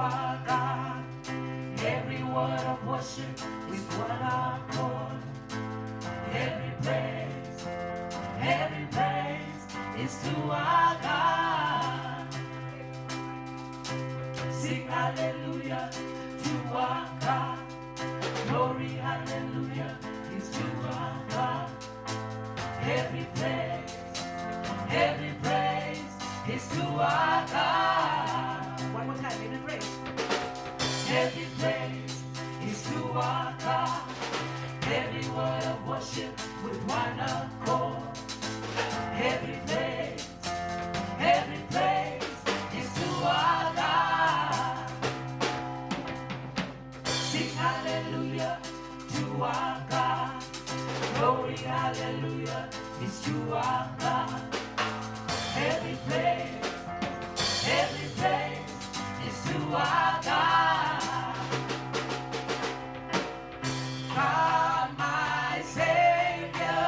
our God. Every word of worship with one accord. Every praise is to our God. Sing hallelujah to our God. Glory, hallelujah is to our God. Every praise is to our God. One more time, every praise. Every praise is to our God. Every word of worship with one accord. Every praise is to our God. Sing hallelujah to our God. Glory, hallelujah is to our God. Every praise is to our God. God, my Savior,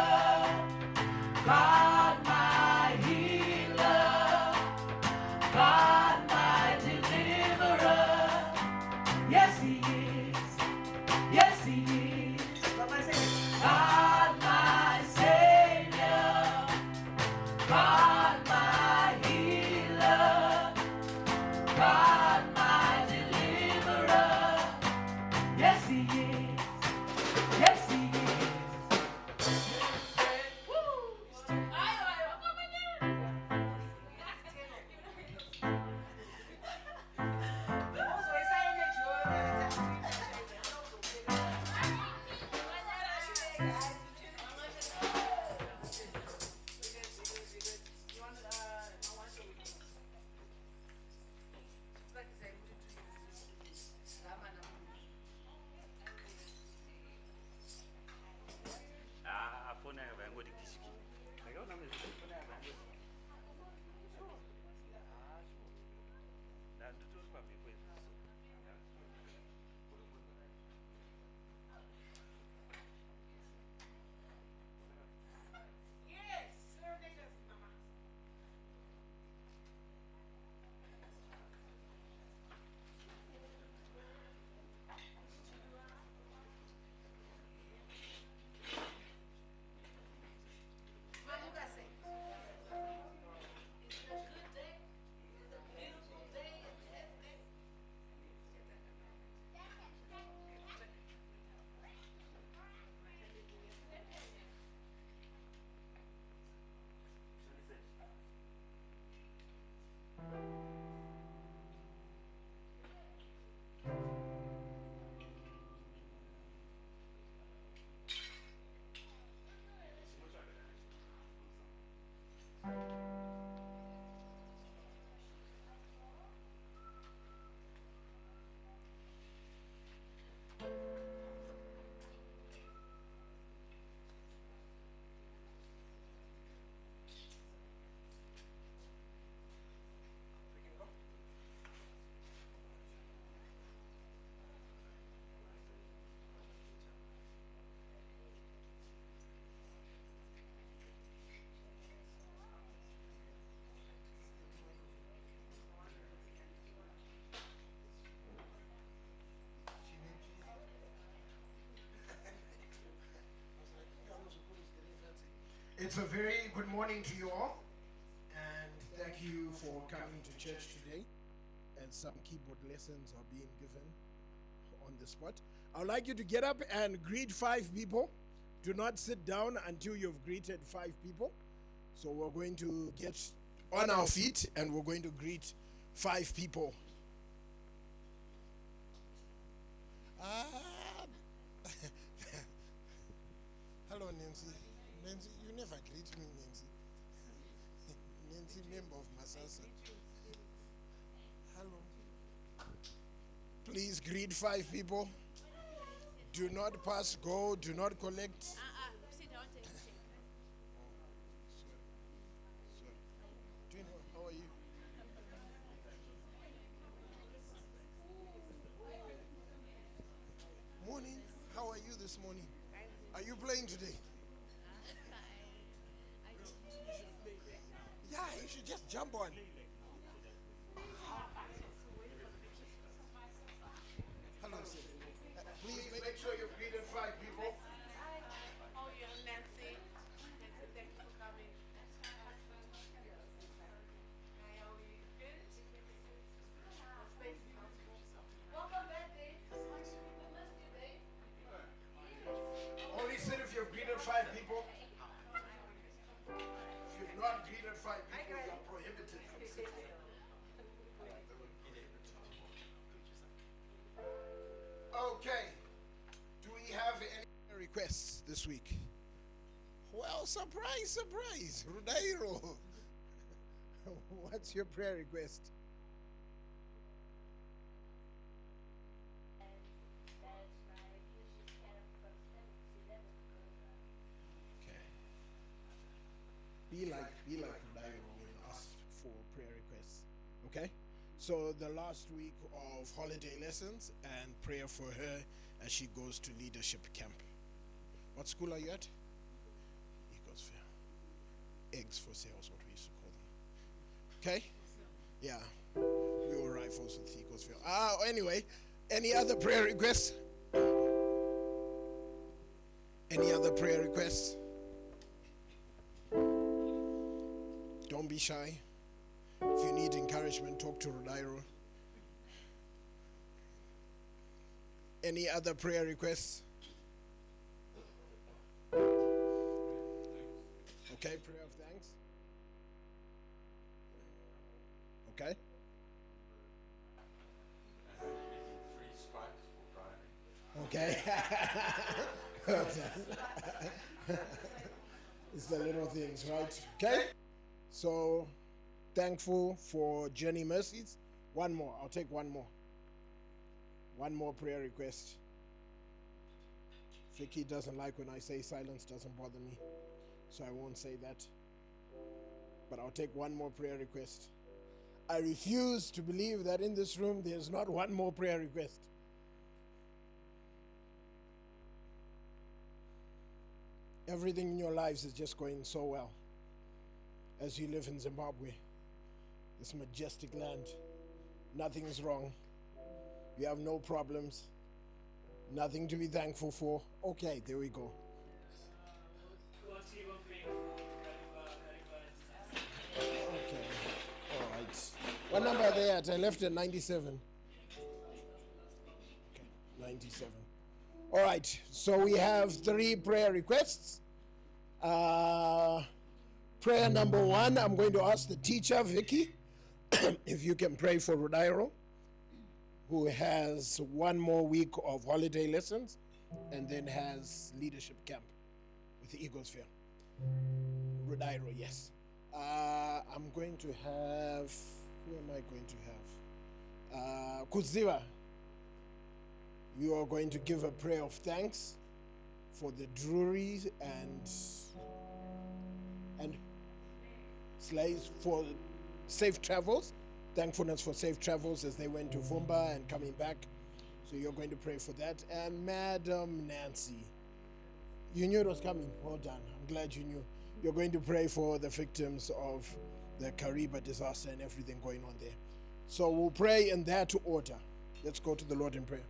God, my healer, God, my deliverer. Yes, He is. Yes, He is. God, my Savior, God, my healer, God, my deliverer. Yes, He is. Yes, He is. It's a very good morning to you all, and thank you for coming to church today. And some keyboard lessons are being given on the spot. I would like you to get up and greet 5 people. Do not sit down until you've greeted 5 people. So we're going to get on our feet and we're going to greet 5 people. Hello, Nancy. Nancy, you never greet me, Nancy. Nancy, member of Masasa. Hello. Please greet 5 people. Do not pass go. Do not collect. Sit down, take a check. Sorry. Do you know, how are you? Morning. How are you this morning? Are you playing today? Yeah, you should just jump on. this week? Well, surprise, Rudairo. What's your prayer request? Be like Rudairo when asked for prayer requests. Okay? So the last week of holiday lessons and prayer for her as she goes to leadership camp. What school are you at? Eagles Fair. Eggs for sale is what we used to call them. Okay? Yeah. We were rifles with Eagles Fair. Anyway, any other prayer requests? Any other prayer requests? Don't be shy. If you need encouragement, talk to Rudairo. Any other prayer requests? Okay, prayer of thanks. Okay. 3 stripes for driving. Okay. It's the little things, right? Okay. So, thankful for journey mercies. One more. I'll take one more. One more prayer request. Vicky doesn't like when I say silence doesn't bother me, so I won't say that. But I'll take one more prayer request. I refuse to believe that in this room there's not one more prayer request. Everything in your lives is just going so well as you live in Zimbabwe, this majestic land. Nothing is wrong. You have no problems. Nothing to be thankful for. Okay, there we go. Okay, all right. What number are they at? I left at 97. Okay, 97. All right, so we have 3 prayer requests. Prayer number 1, I'm going to ask the teacher, Vicky, if you can pray for Rudairo, who has 1 more week of holiday lessons and then has leadership camp with the Eagles Fair. Rudairo, yes. I'm going to have, who am I going to have? Kuziva, you are going to give a prayer of thanks for the Drury and slaves for safe travels, thankfulness for safe travels as they went to Vumba and coming back. So you're going to pray for that. And Madam Nancy, you knew it was coming. Well done. I'm glad you knew. You're going to pray for the victims of the Kariba disaster and everything going on there. So we'll pray in that order. Let's go to the Lord in prayer.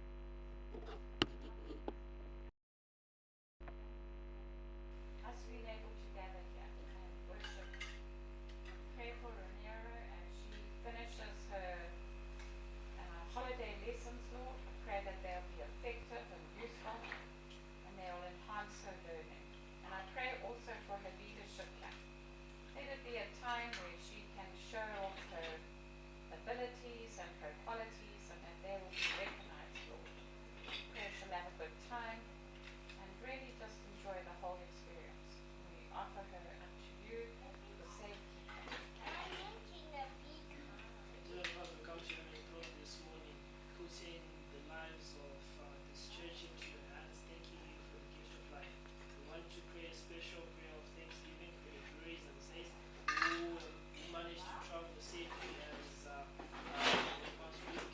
Managed to travel safely as past week.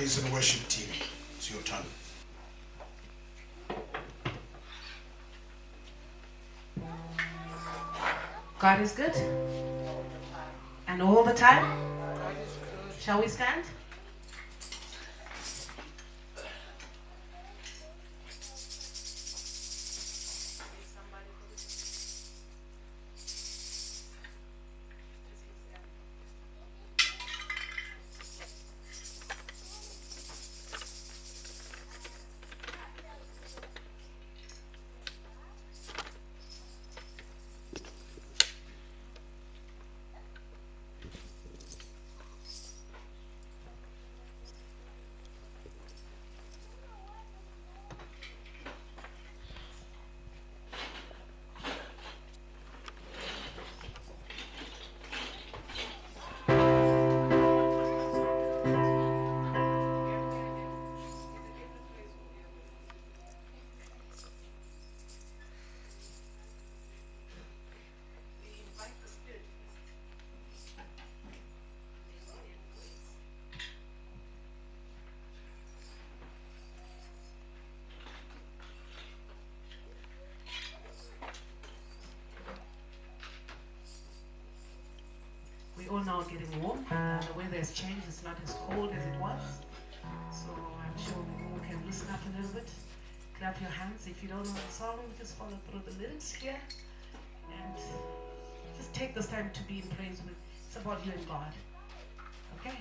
praise and worship team, it's your turn. God is good. And all the time. Shall we stand? We all now getting warm. The weather has changed. It's not as cold as it was. So I'm sure we all can loosen up a little bit. Clap your hands. If you don't know the song, just follow through the lyrics here. And just take this time to be in praise with. It's about you and God. Okay?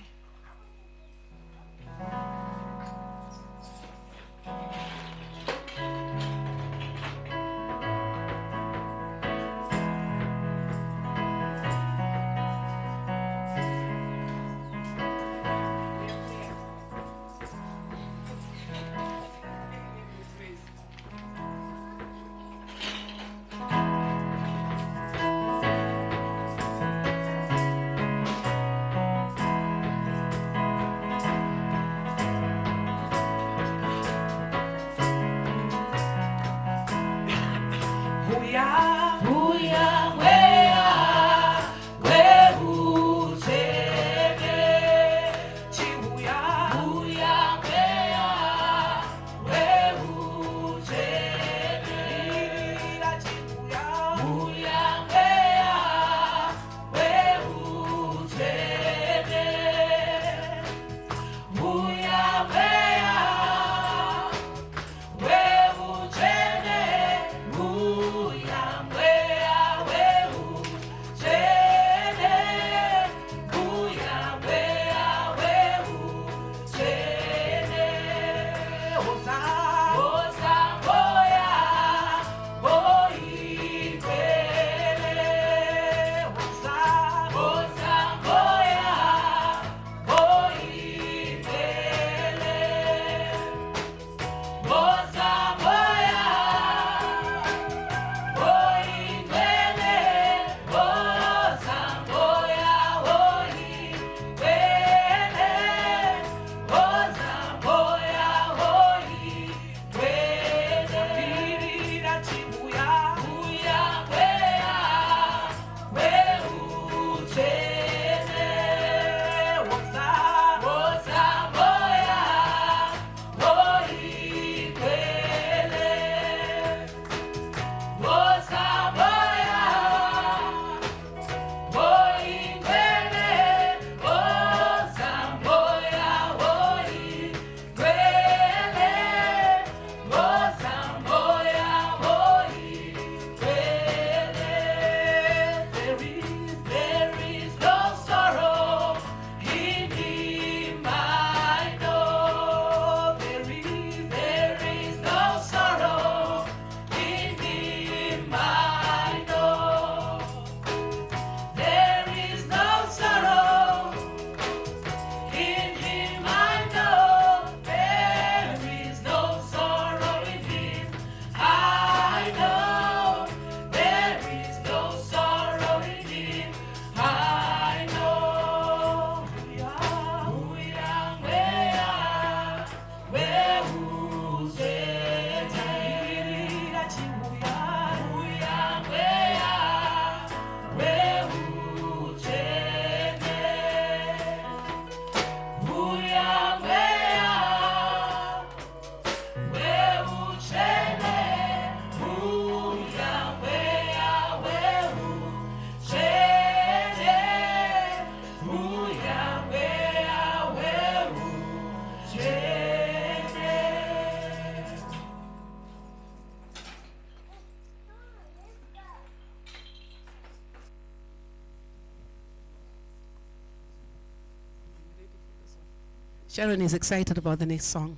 Sharon is excited about the next song.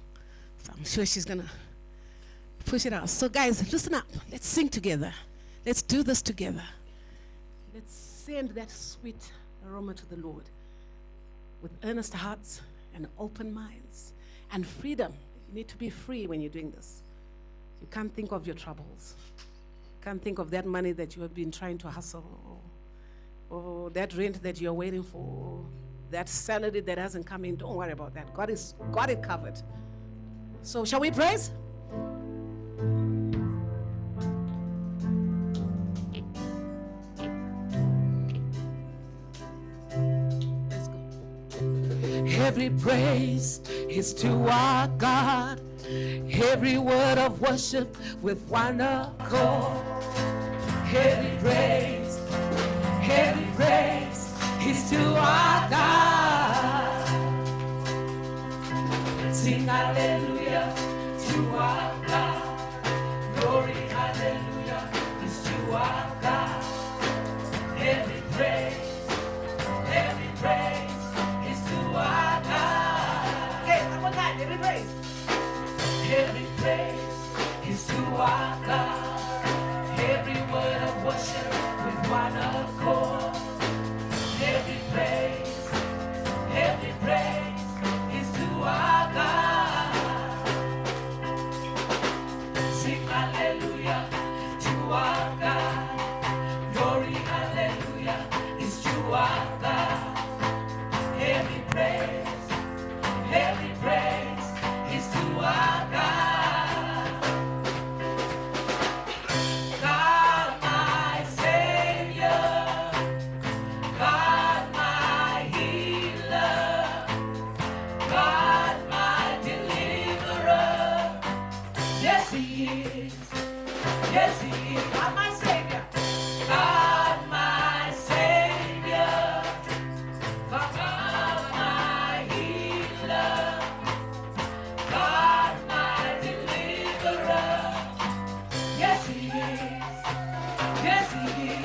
So I'm sure she's going to push it out. So guys, listen up. Let's sing together. Let's do this together. Let's send that sweet aroma to the Lord with earnest hearts and open minds and freedom. You need to be free when you're doing this. You can't think of your troubles. You can't think of that money that you have been trying to hustle, or that rent that you're waiting for, that salary that hasn't come in. Don't worry about that. God is got it covered. So shall we praise? Let's go. Every praise is to our God. Every word of worship with one accord. Every praise is to our God. Sing hallelujah to our God. Glory, hallelujah, is to our God. Every praise is to our God. Okay, one more time, every praise. Every praise is to our God. Every word of worship with one accord. Every praise is to our God. Sing hallelujah to our God. Glory, hallelujah, is to our God. Every praise is to our God. God my Savior, God my healer, God my deliverer. Yes He is, yes He is. God my Savior, God my Savior, God my healer, God my deliverer. Yes He is, yes He is.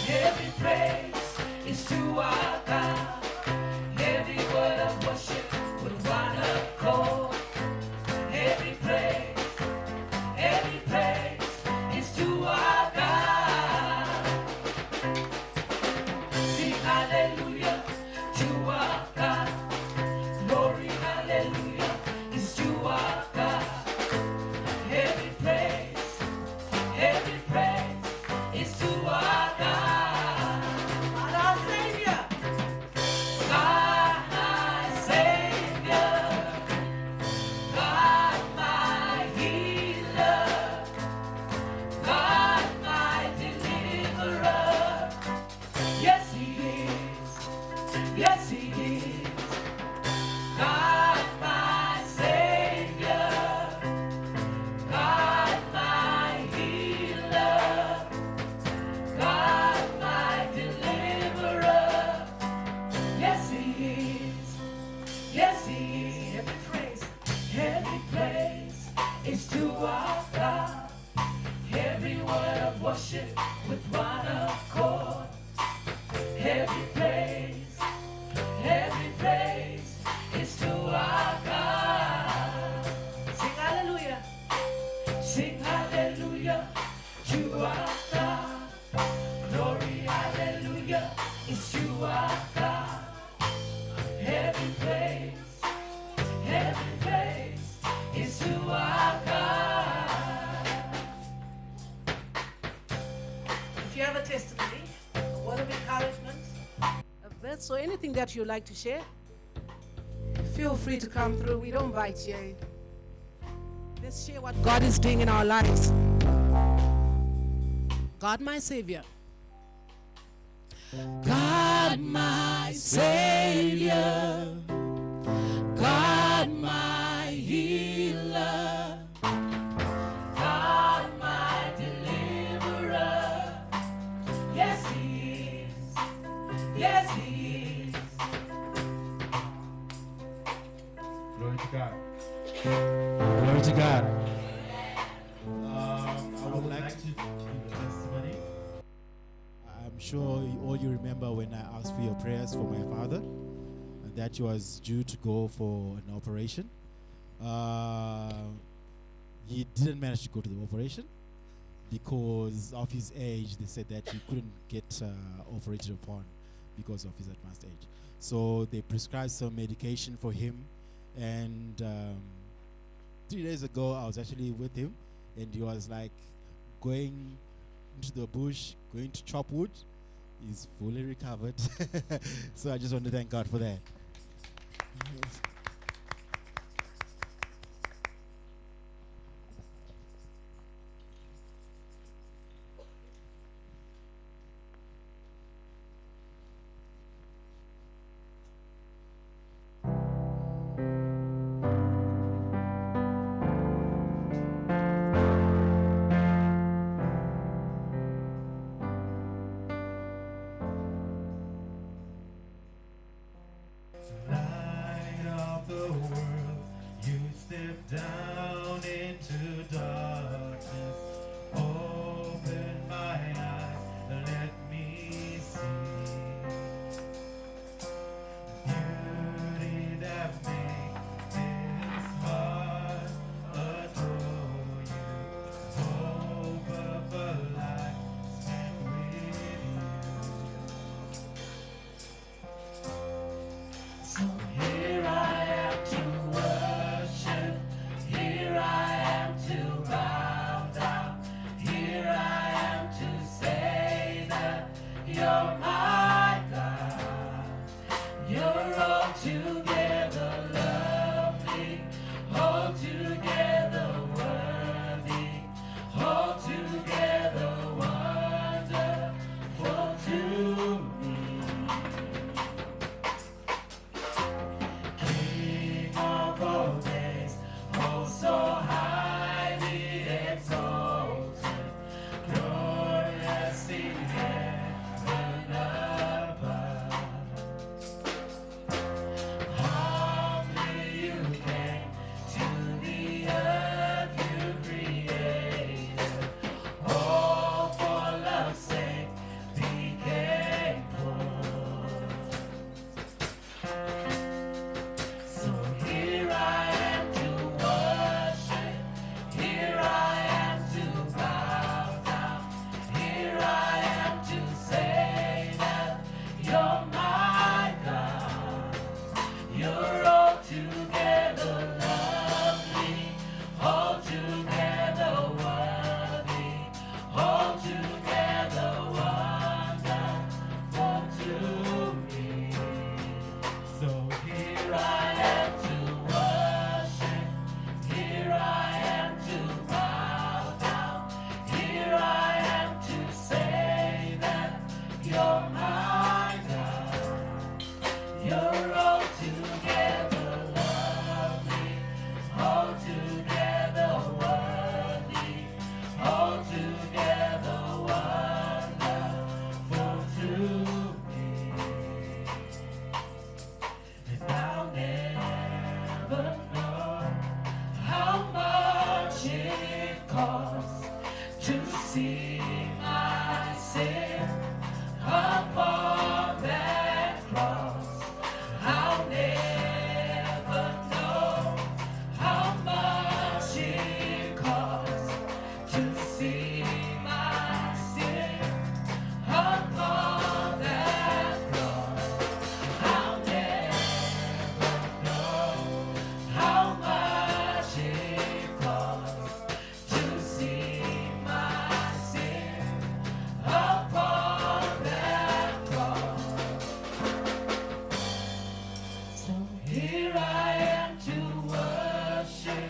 Every praise is to our God. Every word of worship with one accord. Every praise is to our God. Sing hallelujah to our God. Glory, hallelujah, is to our God. Every praise is to our God. God our Savior, God my Savior, God my healer, God my deliverer. Yes He is, yes He is. God my Savior, God my healer, God my deliverer. Yes He is, yes He is. Every praise is to our God. Every word of worship with one accord. Every praise is to our God. Sing hallelujah to our God. Glory, hallelujah, is to our God. Every praise is to our God. If you have a testimony, a word of encouragement, a verse or anything that you like to share, feel free to come through. We don't bite here. Let's share what God is doing in our lives. God my Savior. God my Savior. God my healer. God my deliverer. Yes He is. Yes He is. Glory to God. Glory to God. I would like to give a testimony. I'm sure all you remember when I asked for your prayers for my father. And that he was due to go for an operation. He didn't manage to go to the operation because of his age. They said that he couldn't get operated upon because of his advanced age. So they prescribed some medication for him, and 3 days ago I was actually with him, and he was like going into the bush, going to chop wood. He's fully recovered. So I just want to thank God for that. Light of the world, you step down into darkness. Open my eyes, let me see beauty that makes this heart adore you. Hope of a life spent with you. So here I am to worship, here I am to bow down, here I am to say that you're my God. You're altogether lovely, altogether worthy, altogether wonderful to me. King of all days, oh so highly exalted, glorious in heaven above. Humbly you came to the earth you created, all for love's sake became poor. So here I am to worship, here I am to bow down, here I am to say that you're my God. You're altogether lovely, altogether worthy, altogether wonderful to me. So here I am to worship, here I am to bow down, here I am to say that you're my God. You're altogether lovely, altogether worthy, altogether wonderful to me. And I'll never know how much it costs to see my sin upon that cross. I'll never know how much it costs to see my sin upon that cross. I'll never know how much it costs to see my sin upon that cross. So here I am to worship,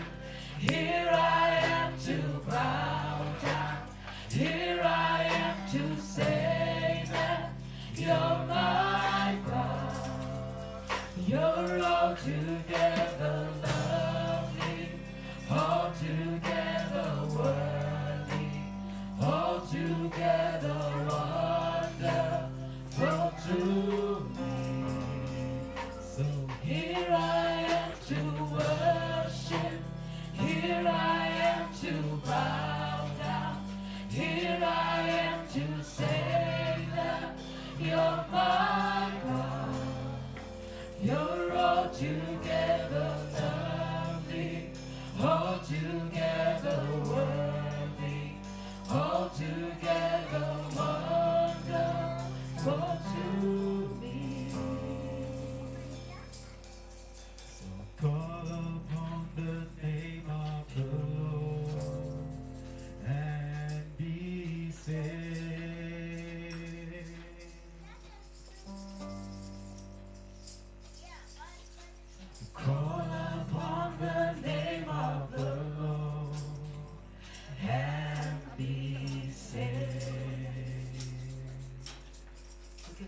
here I am to bow down, here I am to say that you're my God. You're altogether lovely, altogether worthy, altogether wonderful to me. So here I am to worship, here I am to bow down, here I am to say that you're my God. You're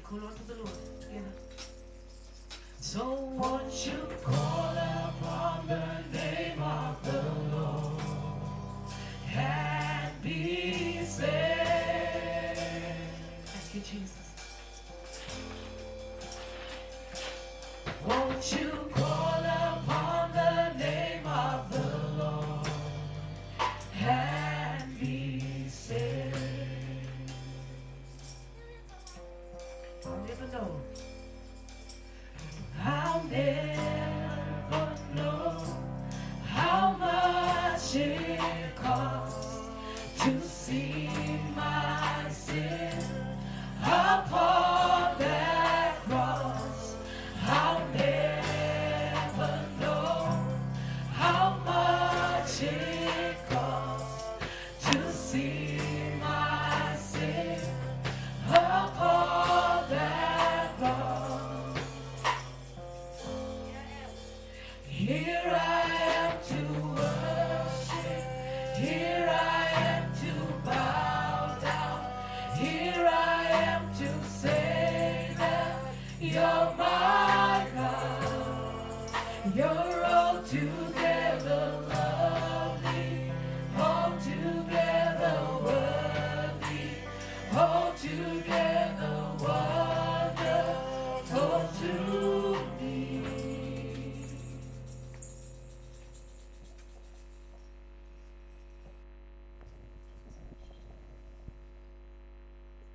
call on to the Lord together. So won't you call upon the name of the Lord and be saved? Thank you, Jesus. Won't you call upon the name of the Lord and be saved? I'll never know. I'll never know how much it costs to see my sin upon that cross. I'll never know how much it costs to see my sin upon that cross. Here I am to worship, here I am to bow down, here I am to say that you're my God. You're altogether lovely, altogether worthy, altogether wonderful to me.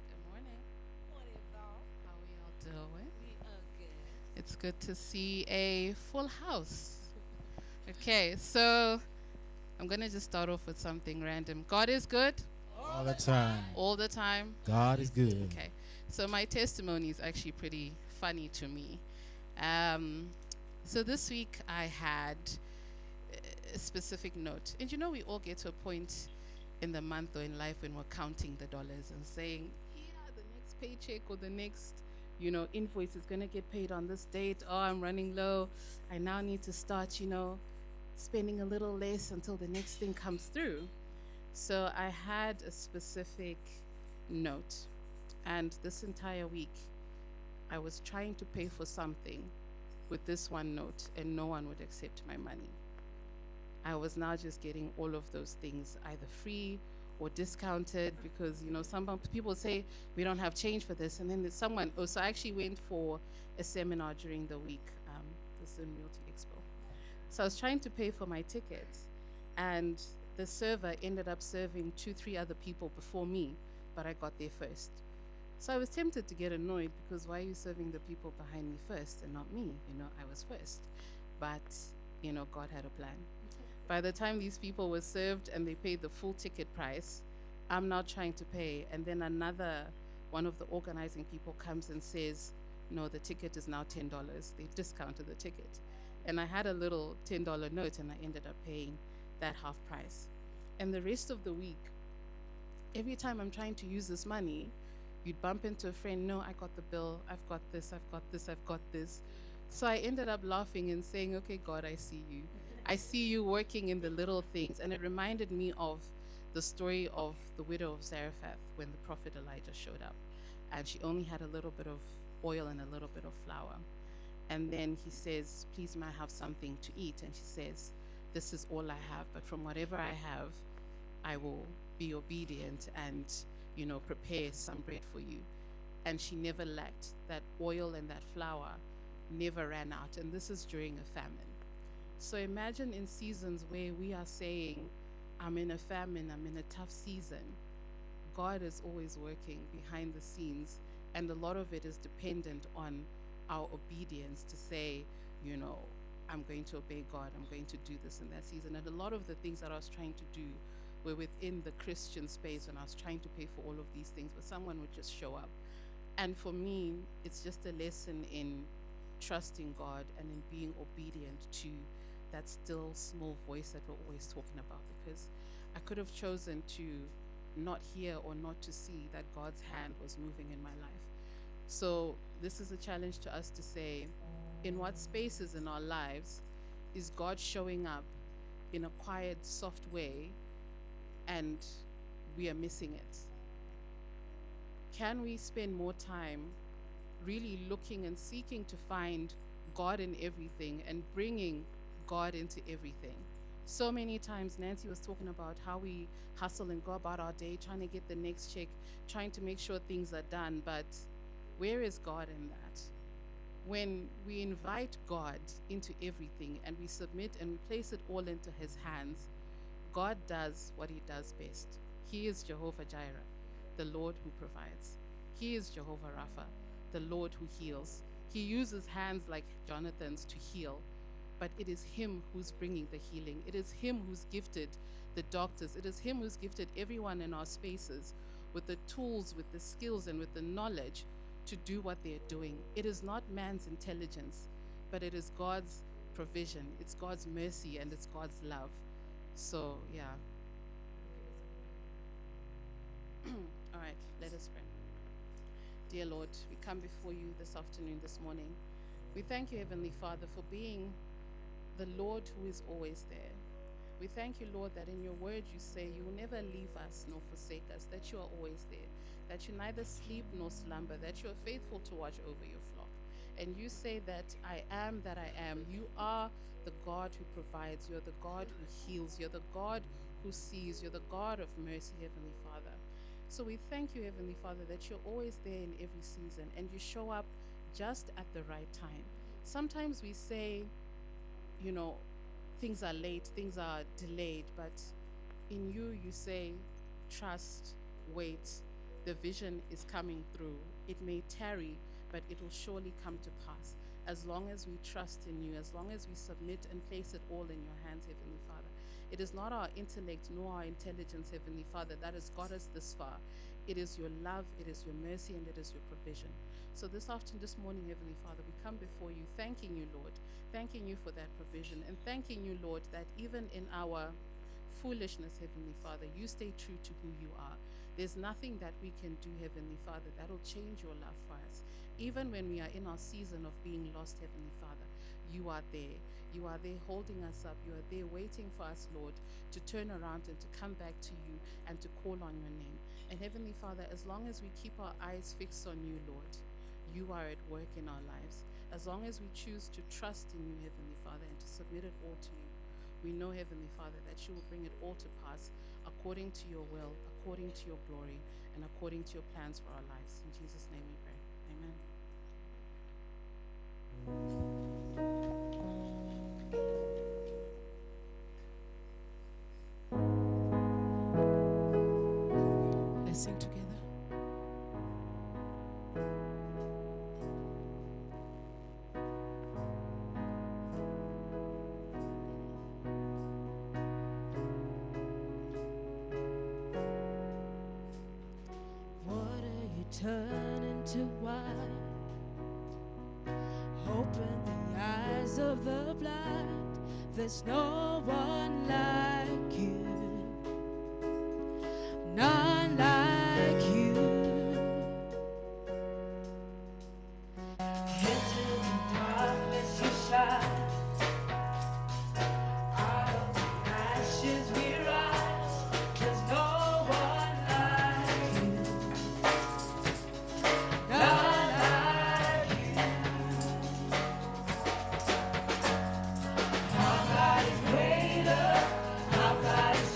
Good morning. How are y'all doing? It's good to see a full house. Okay, so I'm going to just start off with something random. God is good All the time. all the time. God is good. Okay, so my testimony is actually pretty funny to me. So this week I had a specific note. And you know, we all get to a point in the month or in life when we're counting the dollars and saying, yeah, the next paycheck or the next, invoice is going to get paid on this date. Oh, I'm running low. I now need to start, spending a little less until the next thing comes through. So I had a specific note. And this entire week, I was trying to pay for something with this one note, and no one would accept my money. I was now just getting all of those things either free or discounted because, some people say we don't have change for this. And then there's someone, so I actually went for a seminar during the week, the Zoom Realty Expo. So I was trying to pay for my ticket, and the server ended up serving 2-3 other people before me, but I got there first. So I was tempted to get annoyed because why are you serving the people behind me first and not me? I was first. But, God had a plan. By the time these people were served and they paid the full ticket price, I'm now trying to pay. And then another one of the organizing people comes and says, no, the ticket is now $10. They've discounted the ticket. And I had a little $10 note and I ended up paying that half price. And the rest of the week, every time I'm trying to use this money, you'd bump into a friend, no, I got the bill, I've got this, I've got this, I've got this. So I ended up laughing and saying, okay, God, I see you. I see you working in the little things. And it reminded me of the story of the widow of Zarephath when the prophet Elijah showed up. And she only had a little bit of oil and a little bit of flour. And then he says, please may I have something to eat? And she says, this is all I have, but from whatever I have, I will be obedient and prepare some bread for you. And she never lacked. That oil and that flour never ran out. And this is during a famine. So imagine in seasons where we are saying, I'm in a famine, I'm in a tough season. God is always working behind the scenes. And a lot of it is dependent on our obedience to say, I'm going to obey God. I'm going to do this in that season. And a lot of the things that I was trying to do were within the Christian space when I was trying to pay for all of these things, but someone would just show up. And for me, it's just a lesson in trusting God and in being obedient to that still small voice that we're always talking about, because I could have chosen to not hear or not to see that God's hand was moving in my life. So this is a challenge to us to say, in what spaces in our lives is God showing up in a quiet, soft way and we are missing it? Can we spend more time really looking and seeking to find God in everything and bringing God into everything. So many times Nancy was talking about how we hustle and go about our day trying to get the next check, trying to make sure things are done, but where is God in that? When we invite God into everything and we submit and we place it all into his hands, God does what he does best. He is Jehovah Jireh, the Lord who provides. He is Jehovah Rapha, the Lord who heals. He uses hands like Jonathan's to heal, but it is him who's bringing the healing. It is him who's gifted the doctors. It is him who's gifted everyone in our spaces with the tools, with the skills, and with the knowledge to do what they're doing. It is not man's intelligence, but it is God's provision. It's God's mercy and it's God's love. So, yeah. All right, let us pray. Dear Lord, we come before you this afternoon, this morning. We thank you, Heavenly Father, for being the Lord who is always there. We thank you, Lord, that in your word you say you will never leave us nor forsake us, that you are always there, that you neither sleep nor slumber, that you are faithful to watch over your flock. And you say that I am that I am. You are the God who provides. You're the God who heals. You're the God who sees. You're the God of mercy, Heavenly Father. So we thank you, Heavenly Father, that you're always there in every season and you show up just at the right time. Sometimes we say, you know, things are late, things are delayed, but in you, you say, trust, wait, the vision is coming through. It may tarry, but it will surely come to pass. As long as we trust in you, as long as we submit and place it all in your hands, Heavenly Father. It is not our intellect nor our intelligence, Heavenly Father, that has got us this far. It is your love, it is your mercy, and it is your provision. So this morning, Heavenly Father, we come before you, thanking you, Lord, thanking you for that provision, and thanking you, Lord, that even in our foolishness, Heavenly Father, you stay true to who you are. There's nothing that we can do, Heavenly Father, that'll change your love for us. Even when we are in our season of being lost, Heavenly Father, you are there. You are there holding us up. You are there waiting for us, Lord, to turn around and to come back to you and to call on your name. And Heavenly Father, as long as we keep our eyes fixed on you, Lord, you are at work in our lives. As long as we choose to trust in you, Heavenly Father, and to submit it all to you, we know, Heavenly Father, that you will bring it all to pass according to your will, according to your glory, and according to your plans for our lives. In Jesus' name we pray. Amen. Let's sing together. Water you turn into wine. Open the eyes of the blind. There's no one like you. None like you. Into the darkness you shine. Out of the ashes we rise. There's no one like you. None like you. Our God is greater. Our God is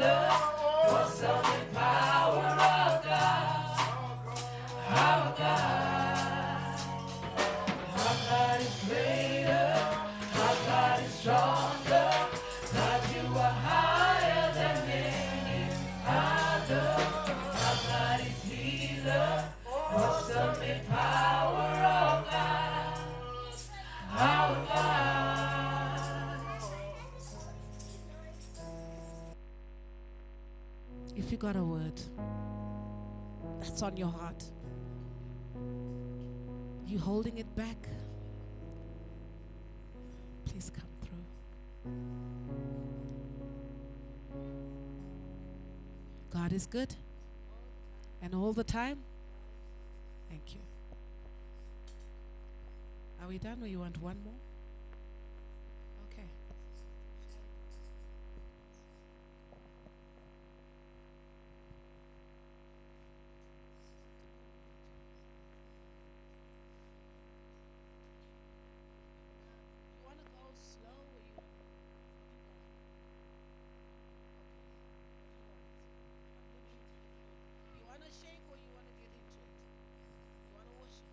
healer, awesome in power of God, our God. Our God is greater, our God is stronger, God, you are higher than any other. Our God is healer, awesome in power of God, our God. If you got a word that's on your heart, you holding it back, please come through. God is good, and all the time. Thank you. Are we done, or you want one more? Okay. You want to go slow, or you want to? You want to shake, or you want to get into it? You want to worship?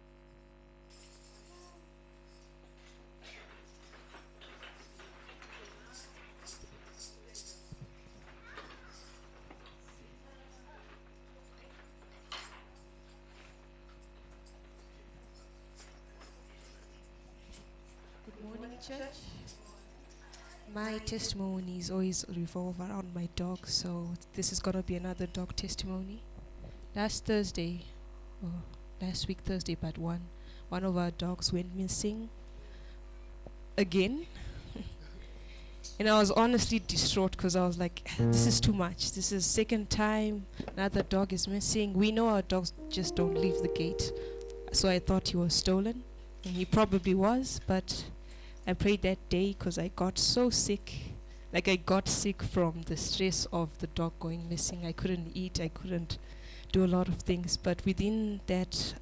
Good morning, church. My testimonies always revolve around my dog, so this is gonna be another dog testimony. Last Thursday, or last week Thursday, but one of our dogs went missing again. And I was honestly distraught because I was like, this is too much. This is second time another dog is missing. We know our dogs just don't leave the gate. So I thought he was stolen, and he probably was, but I prayed that day because I got so sick. Like, I got sick from the stress of the dog going missing. I couldn't eat, I couldn't do a lot of things. But within that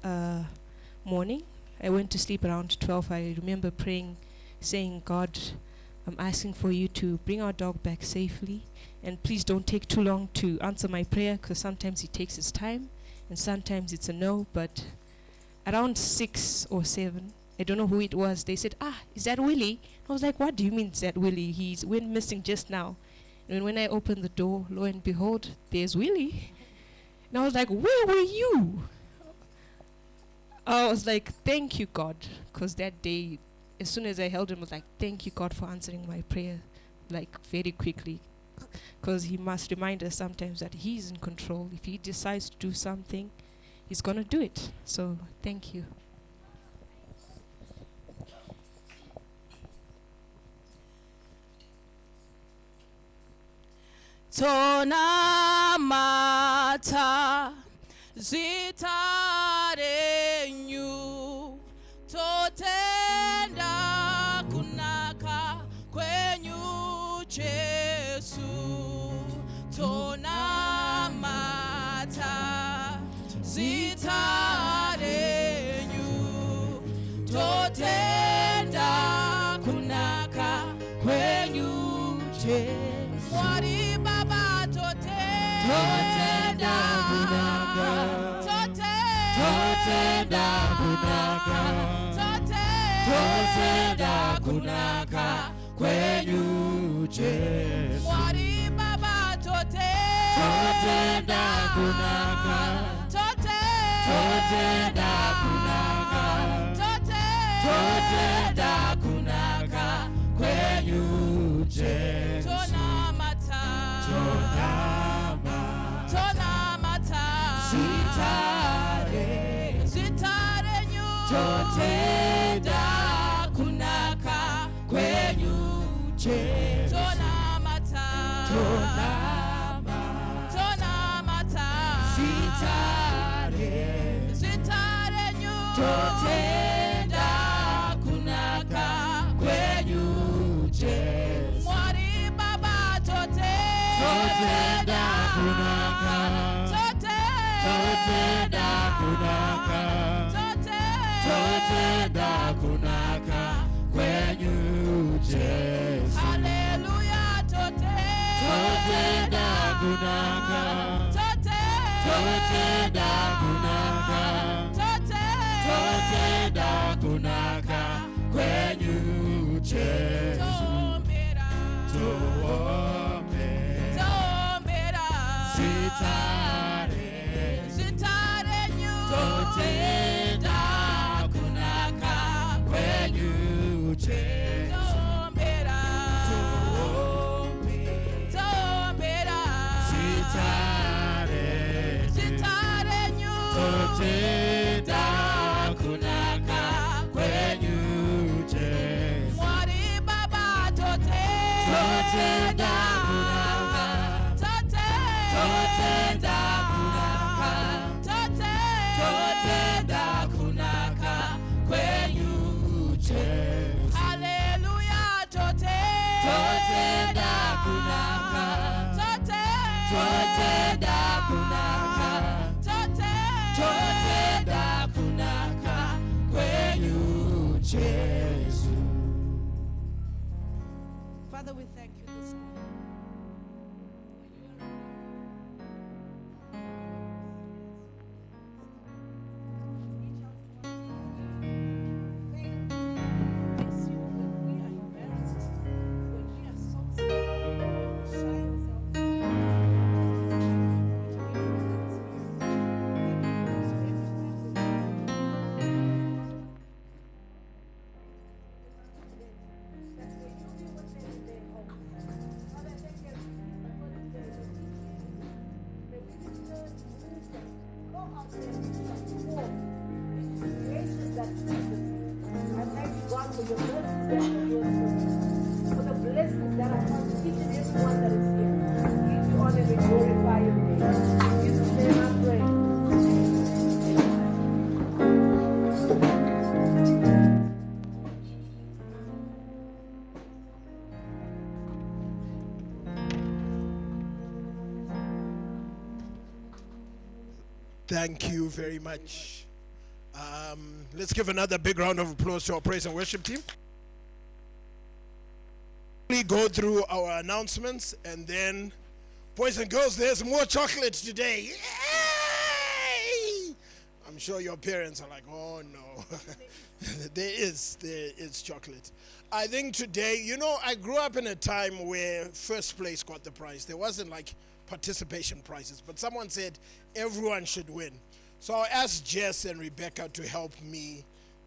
morning, I went to sleep around 12. I remember praying, saying, God, I'm asking for you to bring our dog back safely, and please don't take too long to answer my prayer, because sometimes it takes its time and sometimes it's a no. But around 6 or 7, I don't know who it was, they said, is that Willie? I was like, what do you mean is that Willie? He went missing just now. And when I opened the door, lo and behold, there's Willie. And I was like, where were you? I was like, thank you, God, because that day, as soon as I held him, I was like, thank you, God, for answering my prayer, like, very quickly. Because he must remind us sometimes that he's in control. If he decides to do something, he's going to do it. So, thank you. Tona mata zitarenyu totenda kunaka kwenyu Jesu. Tona mata zitarenyu totenda kunaka kwenyu Jesu. Mwari baba totenda kunaka, totenda kunaka, totenda kunaka kwenyu Jesu. Mwari baba totenda kunaka, totenda kunaka, totenda kunaka kwenyu Jesu. Totenda kunaka kwenyu Jesu. Tonamata sitare nyu totenda kunaka kwenyu Jesu. Mwari baba totenda kunaka, totenda kunaka, totenda kunaka kwenyu Jesu. Hallelujah, totenda kunaka. Totenda kunaka. Totenda kunaka. Kwenyu Jesu. Tombera. Sitare. Totenda kunaka. Kwenyu Jesu. Totenda kunaka kwenyu Jesu. Mwari Baba totenda kunaka. Totenda kunaka. Totenda kunaka kwenyu Jesu. Hallelujah totenda kunaka. Totenda kunaka. Totenda kunaka kwenyu Jesu. Father, we thank you this morning. Thank you very much. Let's give another big round of applause to our praise and worship team. We go through our announcements, and then, boys and girls, there's more chocolate today. Yay! I'm sure your parents are like, oh no. There is chocolate. I think today, I grew up in a time where first place got the prize. There wasn't like participation prizes, but someone said everyone should win. So I asked Jess and Rebecca to help me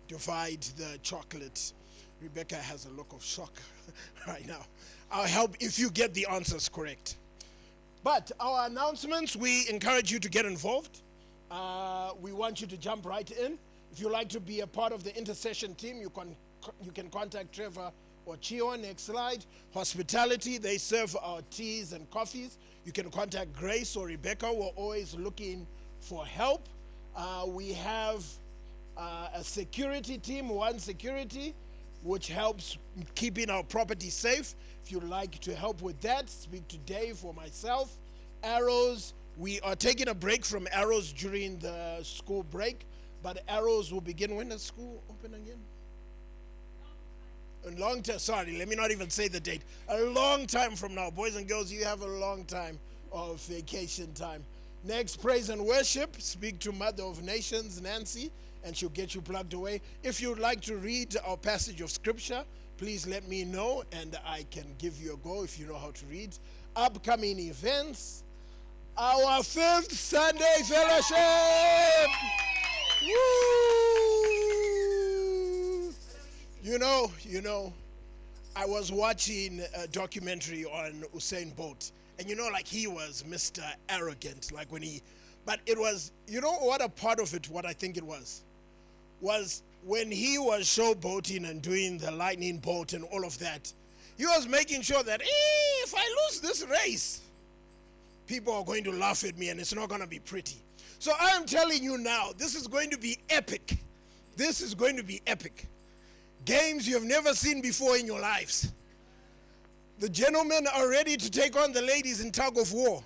divide the chocolate. Rebecca has a look of shock right now. I'll help if you get the answers correct. But our announcements, we encourage you to get involved. We want you to jump right in. If you'd like to be a part of the intercession team, you can contact Trevor or Chio. Next slide. Hospitality, they serve our teas and coffees. You can contact Grace or Rebecca. We're always looking for help. We have a security team, One Security, which helps keeping our property safe. If you'd like to help with that, speak to Dave or myself. Arrows, we are taking a break from Arrows during the school break, but Arrows will begin when does school open again? A long time, sorry, let me not even say the date. A long time from now. Boys and girls, you have a long time of vacation time. Next, praise and worship. Speak to Mother of Nations, Nancy, and she'll get you plugged away. If you'd like to read our passage of scripture, please let me know and I can give you a go if you know how to read. Upcoming events. Our 5th Sunday Fellowship. Woo! You know, I was watching a documentary on Usain Bolt, and like he was Mr. Arrogant, like but it was, what a part of it, what I think it was when he was showboating and doing the lightning bolt and all of that, he was making sure that, if I lose this race, people are going to laugh at me and it's not going to be pretty. So I am telling you now, this is going to be epic. This is going to be epic. Games you have never seen before in your lives. The gentlemen are ready to take on the ladies in tug of war.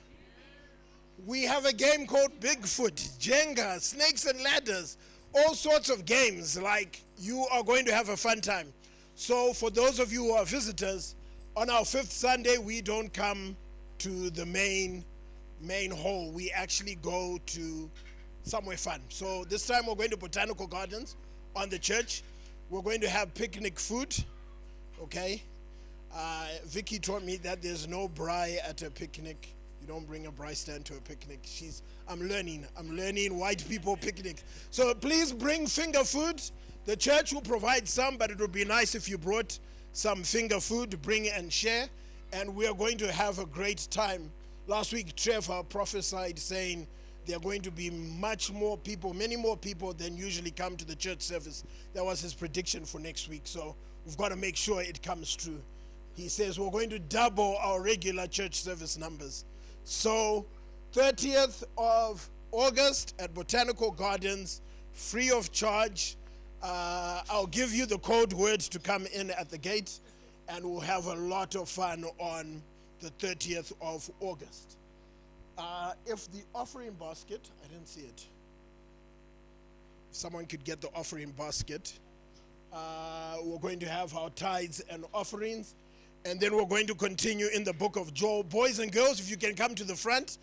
We have a game called Bigfoot, Jenga, Snakes and Ladders, all sorts of games. Like, you are going to have a fun time. So for those of you who are visitors, on our 5th Sunday, we don't come to the main main hall, we actually go to somewhere fun. So this time we're going to Botanical Gardens on the church. We're going to have picnic food, okay? Vicky told me that there's no braai at a picnic. You don't bring a braai stand to a picnic. I'm learning white people picnic. So please bring finger food. The church will provide some, but it would be nice if you brought some finger food, bring and share. And we are going to have a great time. Last week, Trevor prophesied saying there are going to be many more people than usually come to the church service. That was his prediction for next week. So we've got to make sure it comes true. He says we're going to double our regular church service numbers. So 30th of August at Botanical Gardens, free of charge. I'll give you the code words to come in at the gate, and we'll have a lot of fun on the 30th of August. If the offering basket, I didn't see it. If someone could get the offering basket. We're going to have our tithes and offerings, and then we're going to continue in the book of Joel. Boys and girls, if you can come to the front.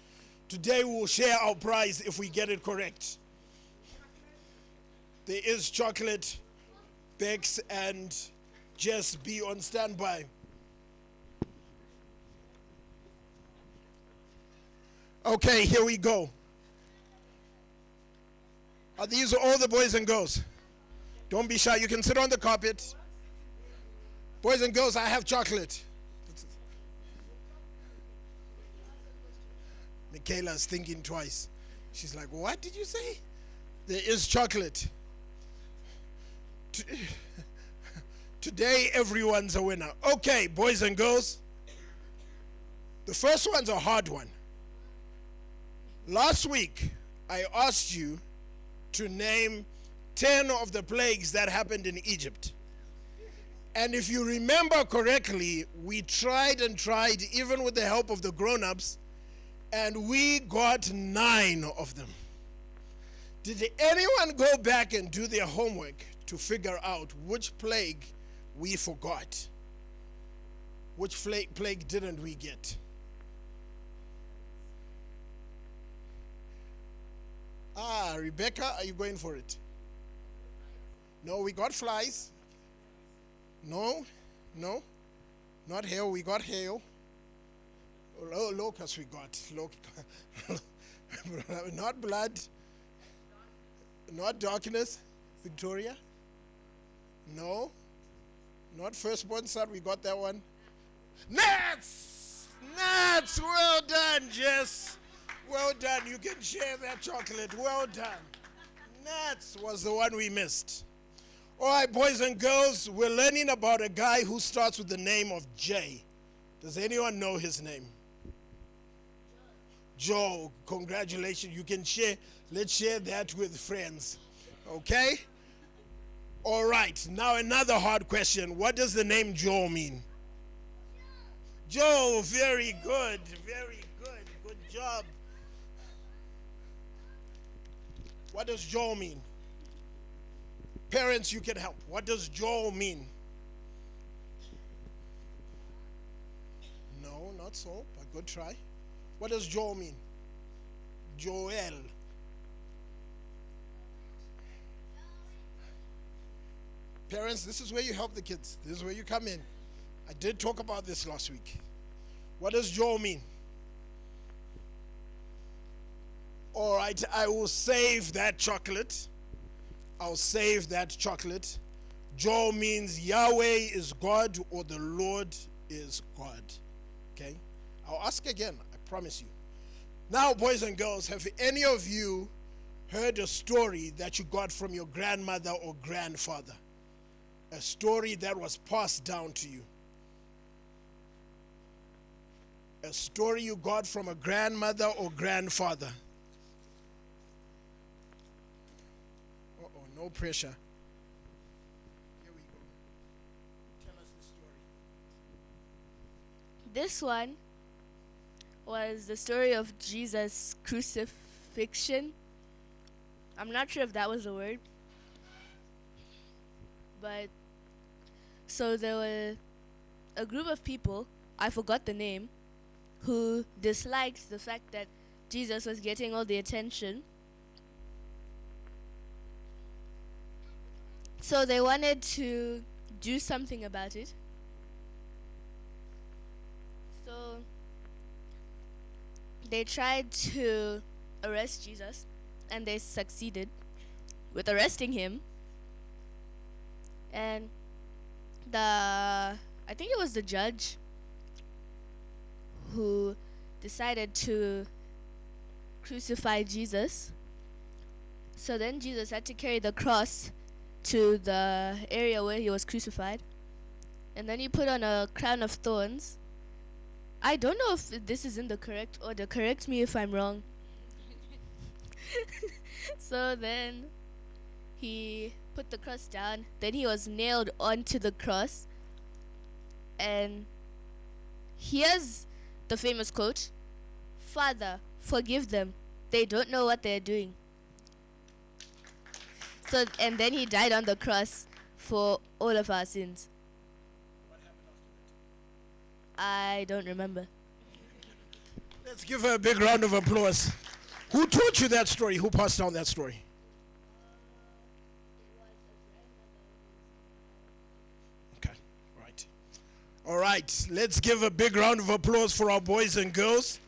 Today we'll share our prize if we get it correct. There is chocolate, Bex, and just be on standby. Okay, here we go. Are these all the boys and girls? Don't be shy. You can sit on the carpet. Boys and girls, I have chocolate. Michaela's thinking twice. She's like, what did you say? There is chocolate. Today, everyone's a winner. Okay, boys and girls. The first one's a hard one. Last week, I asked you to name 10 of the plagues that happened in Egypt. And if you remember correctly, we tried and tried, even with the help of the grown-ups, and we got 9 of them. Did anyone go back and do their homework to figure out which plague we forgot? Which plague didn't we get? Rebecca, are you going for it? No, we got flies. No, not hail. We got hail. Locusts we got. Not blood. Not darkness. Victoria. No. Not firstborn son. We got that one. Gnats. Well done, Jess. Well done. You can share that chocolate. Well done. Gnats was the one we missed. All right, boys and girls, we're learning about a guy who starts with the name of J. Does anyone know his name? Joe. Congratulations. You can share. Let's share that with friends. Okay? All right. Now another hard question. What does the name Joe mean? Joe. Very good. Very good. Good job. What does Joe mean? Parents, you can help. What does Joel mean? No, not so, but good try. What does Joel mean? Joel. Parents, this is where you help the kids. This is where you come in. I did talk about this last week. What does Joel mean? All right, I will save that chocolate. I'll save that chocolate. Joel means Yahweh is God or the Lord is God. Okay? I'll ask again, I promise you. Now, boys and girls, have any of you heard a story that you got from your grandmother or grandfather? A story that was passed down to you. A story you got from a grandmother or grandfather. No pressure. Here we go. Tell us the story. This one was the story of Jesus' crucifixion. I'm not sure if that was a word. But so there were a group of people, I forgot the name, who disliked the fact that Jesus was getting all the attention. So they wanted to do something about it. So they tried to arrest Jesus, and they succeeded with arresting him. And I think it was the judge who decided to crucify Jesus. So then Jesus had to carry the cross to the area where he was crucified. And then he put on a crown of thorns. I don't know if this is in the correct order. Correct me if I'm wrong. So then he put the cross down. Then he was nailed onto the cross. And here's the famous quote: "Father, forgive them. They don't know what they're doing." So, and then he died on the cross for all of our sins. What happened after that? I don't remember. Let's give her a big round of applause. Who taught you that story? Who passed down that story? Okay, right. All right, let's give a big round of applause for our boys and girls.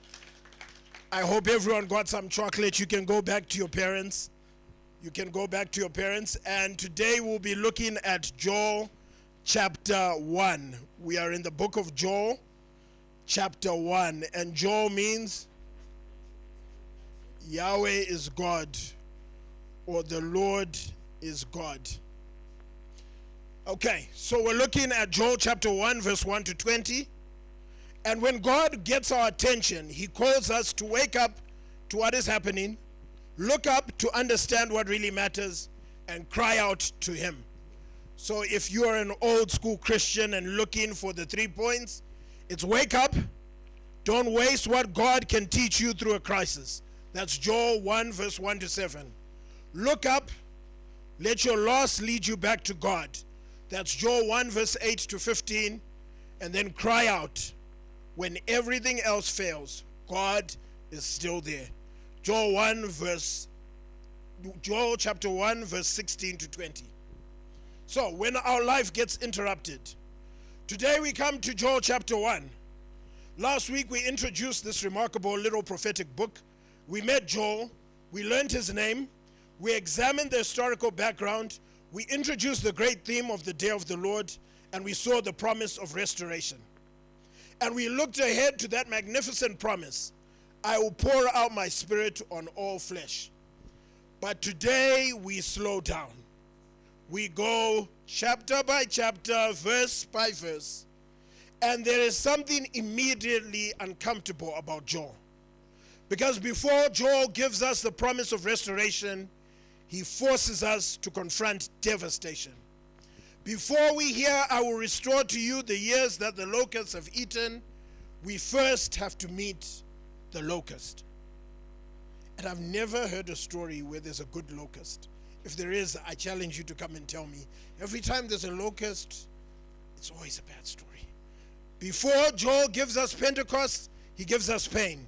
I hope everyone got some chocolate. You can go back to your parents. And today we'll be looking at Joel chapter 1. We are in the book of Joel chapter 1. And Joel means Yahweh is God, or the Lord is God. Okay, so we're looking at Joel chapter 1, verse 1 to 20. And when God gets our attention, he calls us to wake up to what is happening, look up to understand what really matters, and cry out to him. So if you are an old school Christian and looking for the 3 points, it's wake up, don't waste what God can teach you through a crisis. That's Joel 1 verse 1 to 7. Look up, let your loss lead you back to God. That's Joel 1 verse 8 to 15. And then cry out. When everything else fails, God is still there. Joel chapter 1 verse 16 to 20. So when our life gets interrupted, today we come to Joel chapter 1. Last week we introduced this remarkable little prophetic book. We met Joel, we learned his name, we examined the historical background, we introduced the great theme of the day of the Lord, and we saw the promise of restoration. And we looked ahead to that magnificent promise: I will pour out my spirit on all flesh. But today we slow down. We go chapter by chapter, verse by verse. And there is something immediately uncomfortable about Joel. Because before Joel gives us the promise of restoration, he forces us to confront devastation. Before we hear, I will restore to you the years that the locusts have eaten, we first have to meet the locust. And I've never heard a story where there's a good locust. If there is, I challenge you to come and tell me. Every time there's a locust, it's always a bad story. Before Joel gives us Pentecost, he gives us pain.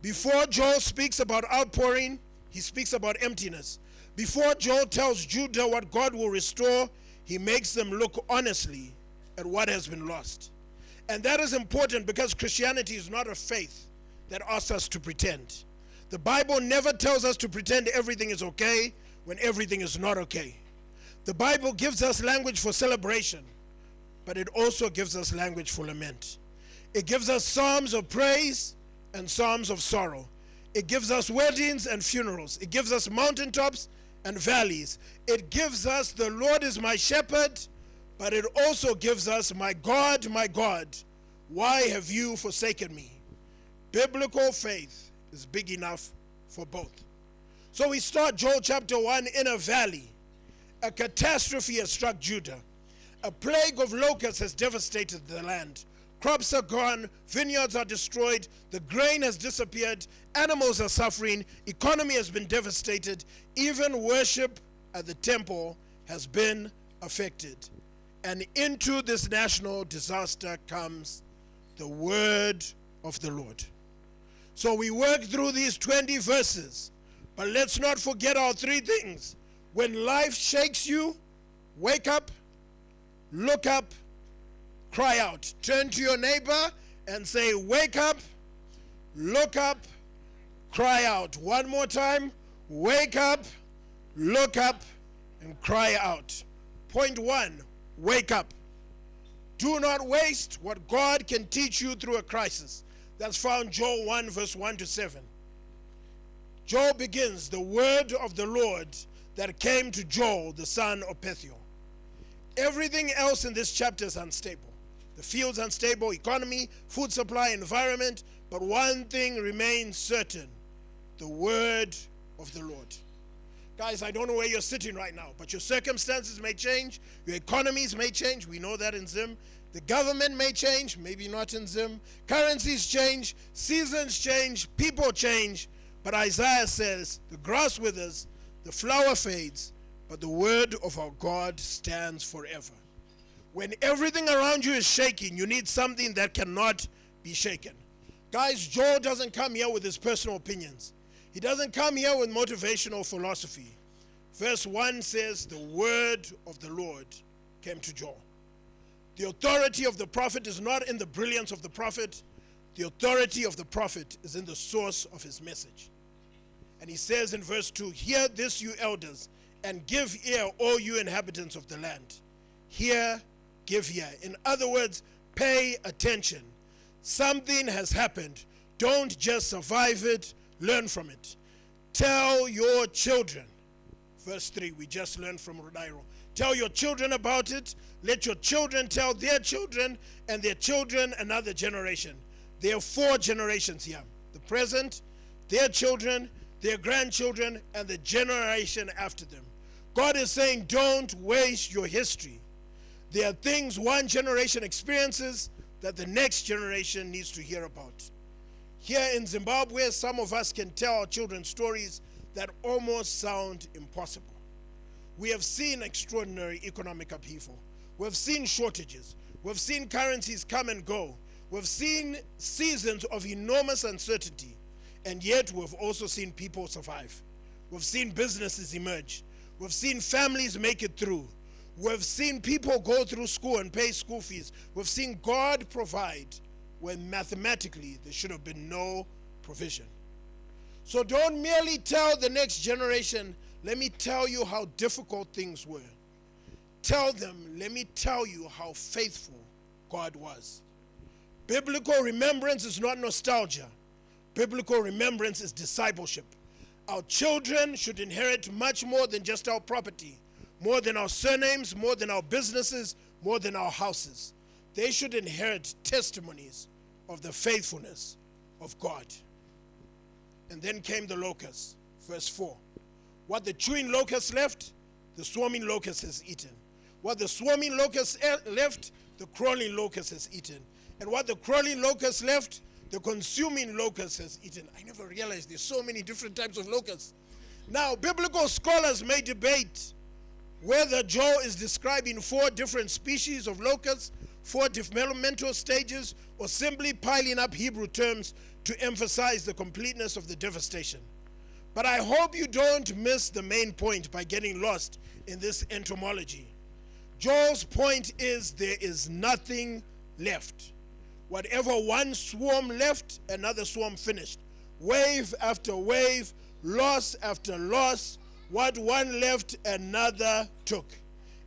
Before Joel speaks about outpouring, he speaks about emptiness. Before Joel tells Judah what God will restore, he makes them look honestly at what has been lost. And that is important because Christianity is not a faith that asks us to pretend. The Bible never tells us to pretend everything is okay when everything is not okay. The Bible gives us language for celebration, but it also gives us language for lament. It gives us psalms of praise and psalms of sorrow. It gives us weddings and funerals. It gives us mountaintops and valleys. It gives us the Lord is my shepherd, but it also gives us my God, why have you forsaken me? Biblical faith is big enough for both. So we start Joel chapter 1 in a valley. A catastrophe has struck Judah. A plague of locusts has devastated the land. Crops are gone, vineyards are destroyed, the grain has disappeared, animals are suffering, economy has been devastated, even worship at the temple has been affected. And into this national disaster comes the word of the Lord. So we work through these 20 verses. But let's not forget our three things. When life shakes you, wake up, look up, cry out. Turn to your neighbor and say, wake up, look up, cry out. One more time. Wake up, look up, and cry out. Point one, wake up. Do not waste what God can teach you through a crisis. That's found Joel 1 verse 1 to 7. Joel begins, the word of the Lord that came to Joel, the son of Pethuel. Everything else in this chapter is unstable. The field's unstable, economy, food supply, environment, but one thing remains certain, the word of the Lord. Guys, I don't know where you're sitting right now, but your circumstances may change, your economies may change, we know that in Zim. The government may change, maybe not in Zim. Currencies change, seasons change, people change, but Isaiah says, the grass withers, the flower fades, but the word of our God stands forever. When everything around you is shaking, you need something that cannot be shaken. Guys, Joel doesn't come here with his personal opinions. He doesn't come here with motivational philosophy. Verse 1 says, the word of the Lord came to Joel. The authority of the prophet is not in the brilliance of the prophet. The authority of the prophet is in the source of his message. And he says in verse 2, hear this, you elders, and give ear, all you inhabitants of the land. Hear, give ear. In other words, pay attention. Something has happened. Don't just survive it, learn from it. Tell your children. Verse 3, we just learned from Rodairo. Tell your children about it. Let your children tell their children, and their children another generation. There are 4 generations here. The present, their children, their grandchildren, and the generation after them. God is saying, don't waste your history. There are things one generation experiences that the next generation needs to hear about. Here in Zimbabwe, some of us can tell our children stories that almost sound impossible. We have seen extraordinary economic upheaval. We've seen shortages. We've seen currencies come and go. We've seen seasons of enormous uncertainty. And yet we've also seen people survive. We've seen businesses emerge. We've seen families make it through. We've seen people go through school and pay school fees. We've seen God provide when mathematically there should have been no provision. So don't merely tell the next generation, let me tell you how difficult things were. Tell them, let me tell you how faithful God was. Biblical remembrance is not nostalgia. Biblical remembrance is discipleship. Our children should inherit much more than just our property, more than our surnames, more than our businesses, more than our houses. They should inherit testimonies of the faithfulness of God. And then came the locusts, verse 4. What the chewing locust left, the swarming locust has eaten. What the swarming locust left, the crawling locust has eaten. And what the crawling locust left, the consuming locust has eaten. I never realized there's so many different types of locusts. Now, biblical scholars may debate whether Joel is describing 4 different species of locusts, 4 developmental stages, or simply piling up Hebrew terms to emphasize the completeness of the devastation. But I hope you don't miss the main point by getting lost in this entomology. Joel's point is there is nothing left. Whatever one swarm left, another swarm finished. Wave after wave, loss after loss, what one left, another took.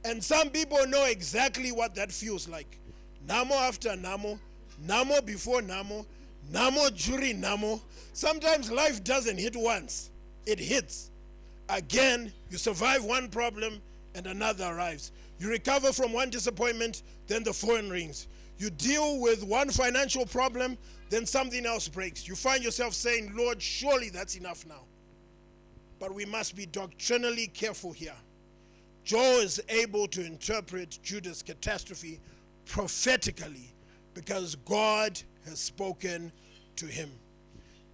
And some people know exactly what that feels like. Namo after Namo, Namo before Namo, Namo during Namo. Sometimes life doesn't hit once, it hits. Again, you survive one problem and another arrives. You recover from one disappointment, then the phone rings. You deal with one financial problem, then something else breaks. You find yourself saying, Lord, surely that's enough now. But we must be doctrinally careful here. Joel is able to interpret Judah's catastrophe prophetically because God has spoken to him.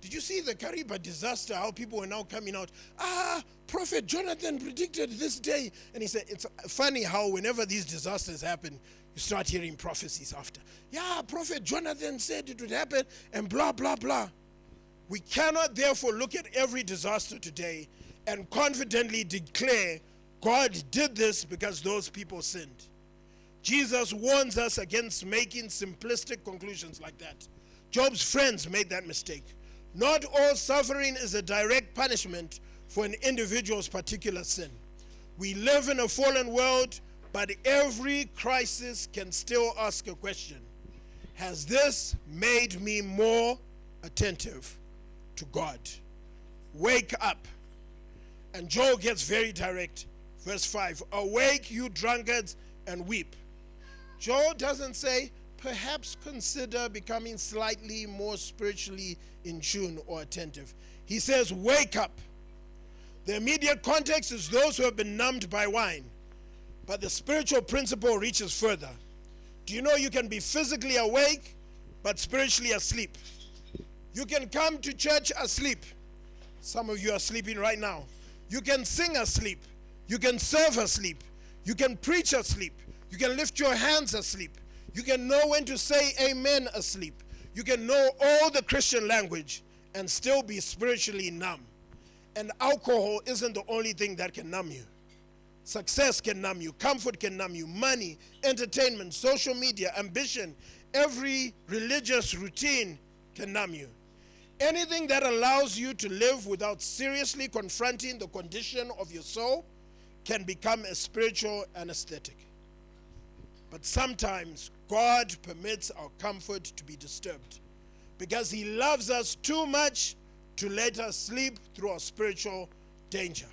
Did you see the Kariba disaster, how people were now coming out? Prophet Jonathan predicted this day. And he said, it's funny how whenever these disasters happen, you start hearing prophecies after. Yeah, Prophet Jonathan said it would happen and blah, blah, blah. We cannot therefore look at every disaster today and confidently declare God did this because those people sinned. Jesus warns us against making simplistic conclusions like that. Job's friends made that mistake. Not all suffering is a direct punishment for an individual's particular sin. We live in a fallen world, but every crisis can still ask a question. Has this made me more attentive to God? Wake up. And Job gets very direct. Verse 5, awake you drunkards and weep. Job doesn't say, perhaps consider becoming slightly more spiritually in tune or attentive. He says, wake up. The immediate context is those who have been numbed by wine. But the spiritual principle reaches further. Do you know you can be physically awake, but spiritually asleep? You can come to church asleep. Some of you are sleeping right now. You can sing asleep. You can serve asleep. You can preach asleep. You can lift your hands asleep. You can know when to say amen asleep. You can know all the Christian language and still be spiritually numb. And alcohol isn't the only thing that can numb you. Success can numb you. Comfort can numb you. Money, entertainment, social media, ambition, every religious routine can numb you. Anything that allows you to live without seriously confronting the condition of your soul can become a spiritual anesthetic. But sometimes God permits our comfort to be disturbed because he loves us too much to let us sleep through our spiritual danger.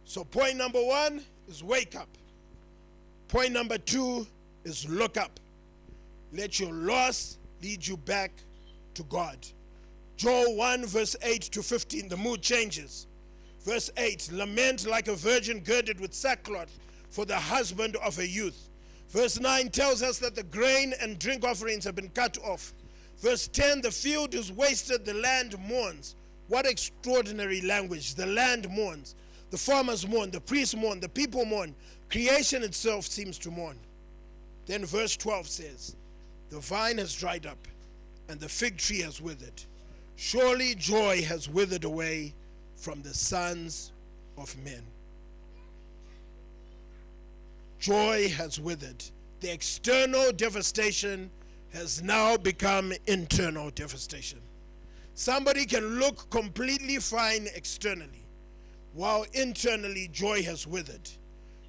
So point number 1 is wake up. Point number 2 is look up. Let your loss lead you back to God. Joel 1 verse 8 to 15, the mood changes. Verse 8, lament like a virgin girded with sackcloth for the husband of a youth. Verse 9 tells us that the grain and drink offerings have been cut off. Verse 10, the field is wasted, the land mourns. What extraordinary language. The land mourns. The farmers mourn, the priests mourn, the people mourn. Creation itself seems to mourn. Then verse 12 says, the vine has dried up and the fig tree has withered. Surely joy has withered away from the sons of men. Joy has withered. The external devastation has now become internal devastation. Somebody can look completely fine externally, while internally joy has withered.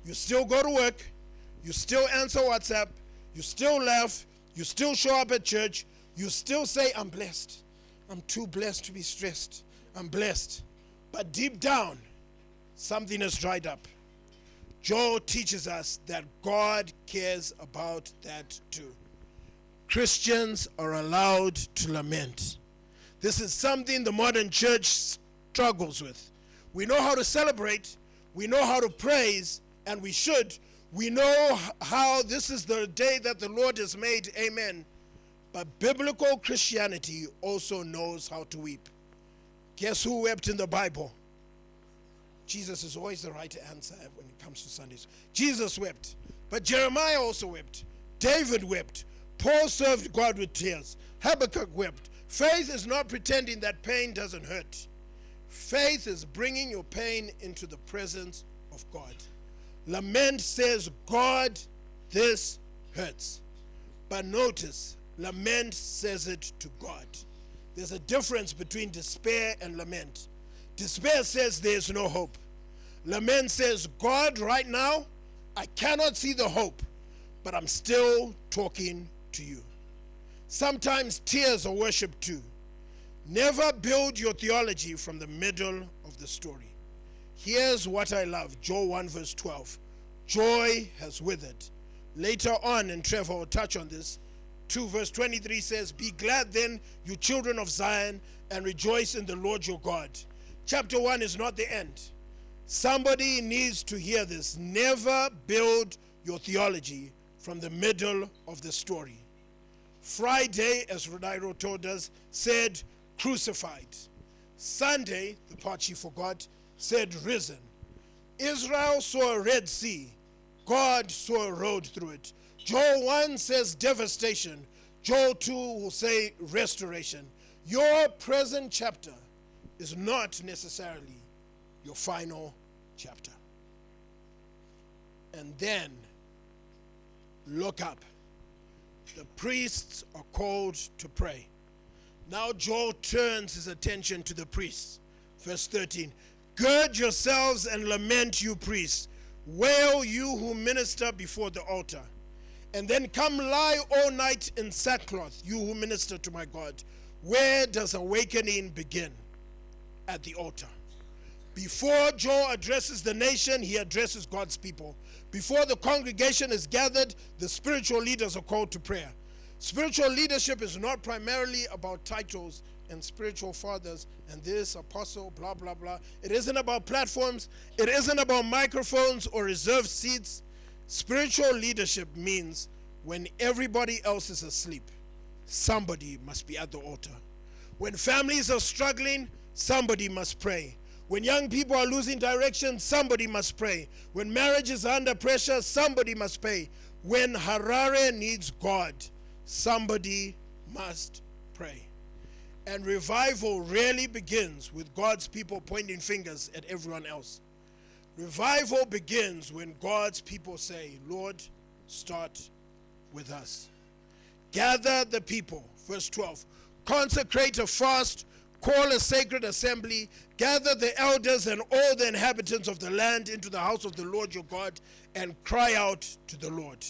You still go to work, you still answer WhatsApp, you still laugh, you still show up at church, you still say, I'm blessed. I'm too blessed to be stressed. I'm blessed. But deep down, something has dried up. Joel teaches us that God cares about that too. Christians are allowed to lament. This is something the modern church struggles with. We know how to celebrate, we know how to praise, and we should. We know how this is the day that the Lord has made, amen. But biblical Christianity also knows how to weep. Guess who wept in the Bible? Jesus is always the right answer when it comes to Sundays. Jesus wept, but Jeremiah also wept. David wept. Paul served God with tears. Habakkuk wept. Faith is not pretending that pain doesn't hurt. Faith is bringing your pain into the presence of God. Lament says, God, this hurts. But notice, lament says it to God. There's a difference between despair and lament. Despair says there's no hope. Lament says, God, right now, I cannot see the hope, but I'm still talking to you. Sometimes tears are worship too. Never build your theology from the middle of the story. Here's what I love, Joel 1 verse 12. Joy has withered. Later on, and Trevor will touch on this, 2 verse 23 says, be glad then, you children of Zion, and rejoice in the Lord your God. Chapter 1 is not the end. Somebody needs to hear this. Never build your theology from the middle of the story. Friday, as Rodairo told us, said crucified. Sunday, the part she forgot, said risen. Israel saw a Red Sea. God saw a road through it. Joel 1 says devastation. Joel 2 will say restoration. Your present chapter is not necessarily your final chapter. And then look up. The priests are called to pray. Now Joel turns his attention to the priests. Verse 13. Gird yourselves and lament, you priests. Wail, you who minister before the altar. And then come lie all night in sackcloth, you who minister to my God. Where does awakening begin? At the altar. Before Joel addresses the nation, he addresses God's people. Before the congregation is gathered, the spiritual leaders are called to prayer. Spiritual leadership is not primarily about titles and spiritual fathers and this apostle, blah, blah, blah. It isn't about platforms. It isn't about microphones or reserved seats. Spiritual leadership means when everybody else is asleep, somebody must be at the altar. When families are struggling, somebody must pray. When young people are losing direction, somebody must pray. When marriages are under pressure, somebody must pray. When Harare needs God, somebody must pray. And revival rarely begins with God's people pointing fingers at everyone else. Revival begins when God's people say, Lord, start with us. Gather the people, verse 12. Consecrate a fast, call a sacred assembly, gather the elders and all the inhabitants of the land into the house of the Lord your God, and cry out to the Lord.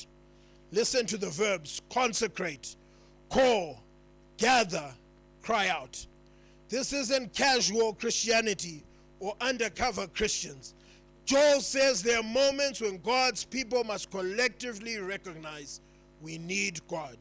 Listen to the verbs: consecrate, call, gather, cry out. This isn't casual Christianity or undercover Christians. Joel says there are moments when God's people must collectively recognize we need God.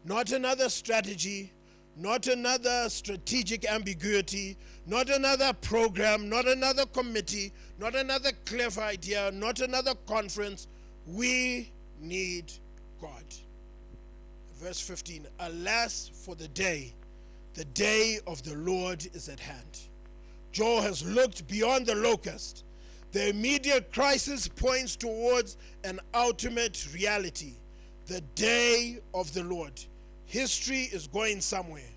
Not another strategy, not another strategic ambiguity, not another program, not another committee, not another clever idea, not another conference. We need God. Verse 15, alas for the day of the Lord is at hand. Joel has looked beyond the locust. The immediate crisis points towards an ultimate reality. The day of the Lord. History is going somewhere.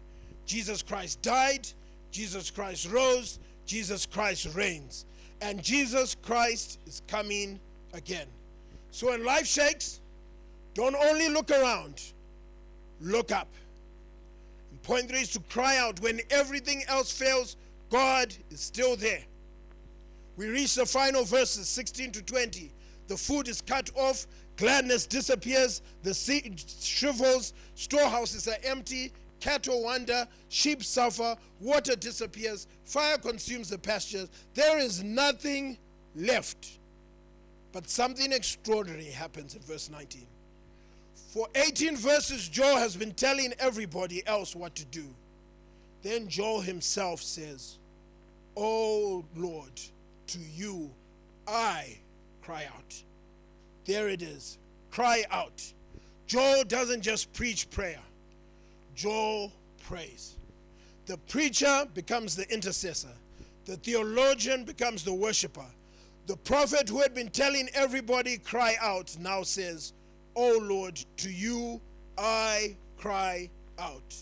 Jesus Christ died, Jesus Christ rose, Jesus Christ reigns, and Jesus Christ is coming again. So when life shakes, don't only look around, look up. And point 3 is to cry out. When everything else fails, God is still there. We reach the final verses, 16 to 20. The food is cut off, gladness disappears, the seed shrivels, storehouses are empty, cattle wander, sheep suffer, water disappears, fire consumes the pastures. There is nothing left. But something extraordinary happens in verse 19. For 18 verses, Joel has been telling everybody else what to do. Then Joel himself says, "O Lord, to you I cry out." There it is. Cry out. Joel doesn't just preach prayer. Joel prays. The preacher becomes the intercessor. The theologian becomes the worshiper. The prophet who had been telling everybody cry out now says, "O Lord, to you I cry out."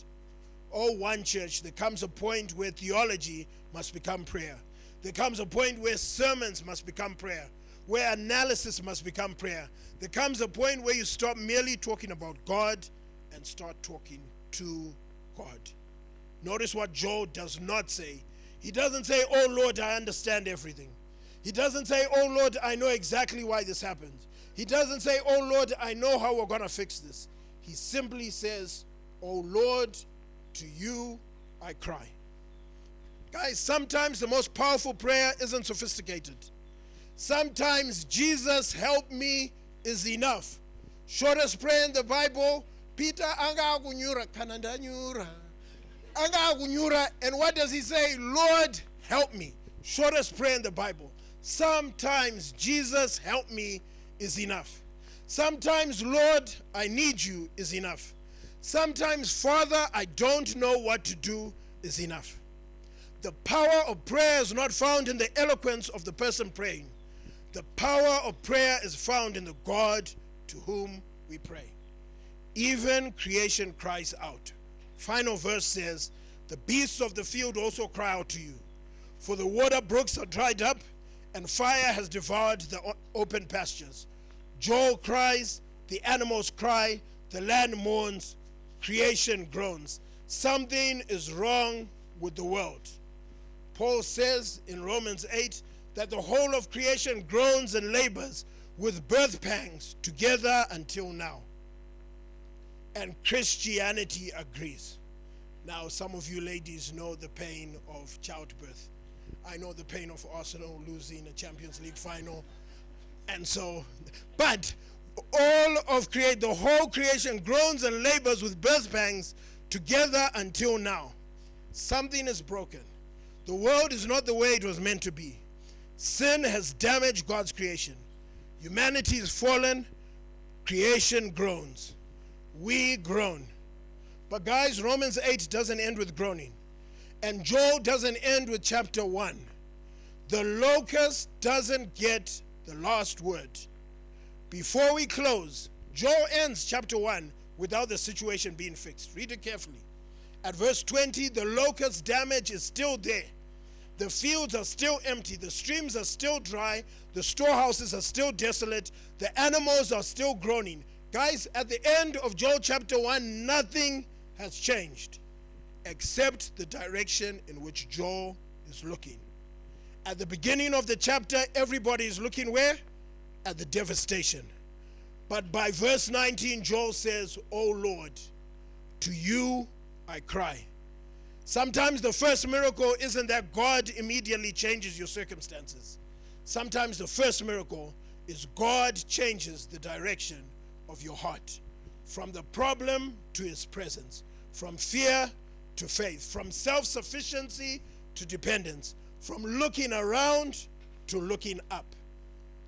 Oh, one church, there comes a point where theology must become prayer. There comes a point where sermons must become prayer, where analysis must become prayer. There comes a point where you stop merely talking about God and start talking to God. Notice what Joel does not say. He doesn't say, "Oh Lord, I understand everything." He doesn't say, "Oh Lord, I know exactly why this happened." He doesn't say, "Oh Lord, I know how we're going to fix this." He simply says, "Oh Lord, to you I cry." Guys, sometimes the most powerful prayer isn't sophisticated. Sometimes Jesus help me is enough. Shortest prayer in the Bible, Peter anga kunyura kananda nyura. Anga kunyura, and what does he say? "Lord, help me." Shortest prayer in the Bible. Sometimes Jesus help me is enough. Sometimes Lord, I need you is enough. Sometimes Father, I don't know what to do is enough. The power of prayer is not found in the eloquence of the person praying. The power of prayer is found in the God to whom we pray. Even creation cries out. Final verse says, The beasts of the field also cry out to you. For the water brooks are dried up, and fire has devoured the open pastures. Joel cries, the animals cry, the land mourns, creation groans. Something is wrong with the world. Paul says in Romans 8 that the whole of creation groans and labors with birth pangs together until now. And Christianity agrees. Now, some of you ladies know the pain of childbirth. I know the pain of Arsenal losing a Champions League final. And so, but the whole creation groans and labors with birth pangs together until now. Something is broken. The world is not the way it was meant to be. Sin has damaged God's creation. Humanity is fallen. Creation groans. We groan. But guys, Romans 8 doesn't end with groaning. And Joel doesn't end with chapter 1. The locust doesn't get the last word. Before we close, Joel ends chapter 1 without the situation being fixed. Read it carefully. At verse 20, the locust damage is still there. The fields are still empty. The streams are still dry. The storehouses are still desolate. The animals are still groaning. Guys, at the end of Joel chapter 1, nothing has changed except the direction in which Joel is looking. At the beginning of the chapter, everybody is looking where? At the devastation. But by verse 19, Joel says, "O Lord, to you I cry." Sometimes the first miracle isn't that God immediately changes your circumstances. Sometimes the first miracle is God changes the direction of your heart. From the problem to his presence. From fear to faith. From self-sufficiency to dependence. From looking around to looking up.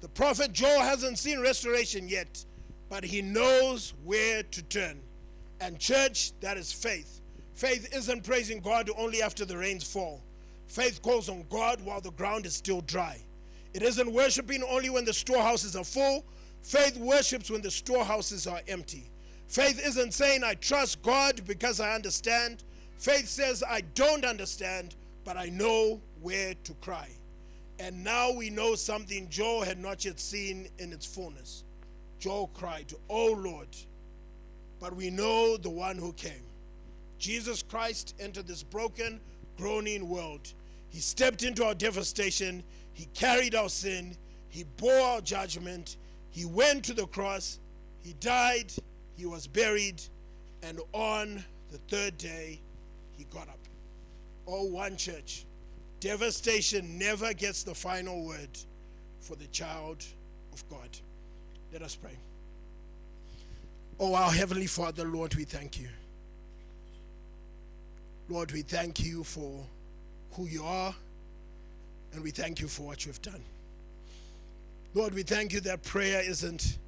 The prophet Joel hasn't seen restoration yet, but he knows where to turn. And church, that is faith. Faith isn't praising God only after the rains fall. Faith calls on God while the ground is still dry. It isn't worshiping only when the storehouses are full. Faith worships when the storehouses are empty. Faith isn't saying I trust God because I understand. Faith says I don't understand, but I know where to cry. And now we know something Joel had not yet seen in its fullness. Joel cried, "O Lord," but we know the one who came. Jesus Christ entered this broken, groaning world. He stepped into our devastation. He carried our sin. He bore our judgment. He went to the cross. He died. He was buried. And on the third day, he got up. Oh, one church. Devastation never gets the final word for the child of God. Let us pray. Oh, our Heavenly Father, Lord, we thank you. Lord, we thank you for who you are, and we thank you for what you've done. Lord, we thank you that prayer isn't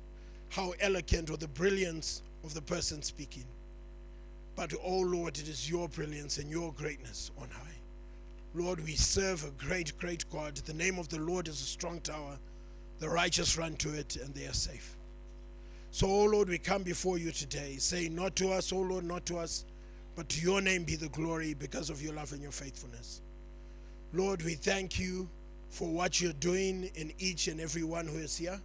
how eloquent or the brilliance of the person speaking, but, oh Lord, it is your brilliance and your greatness on high. Lord, we serve a great, great God. The name of the Lord is a strong tower. The righteous run to it, and they are safe. So, oh Lord, we come before you today, saying, not to us, oh Lord, not to us, but to your name be the glory because of your love and your faithfulness. Lord, we thank you for what you're doing in each and every one who is here.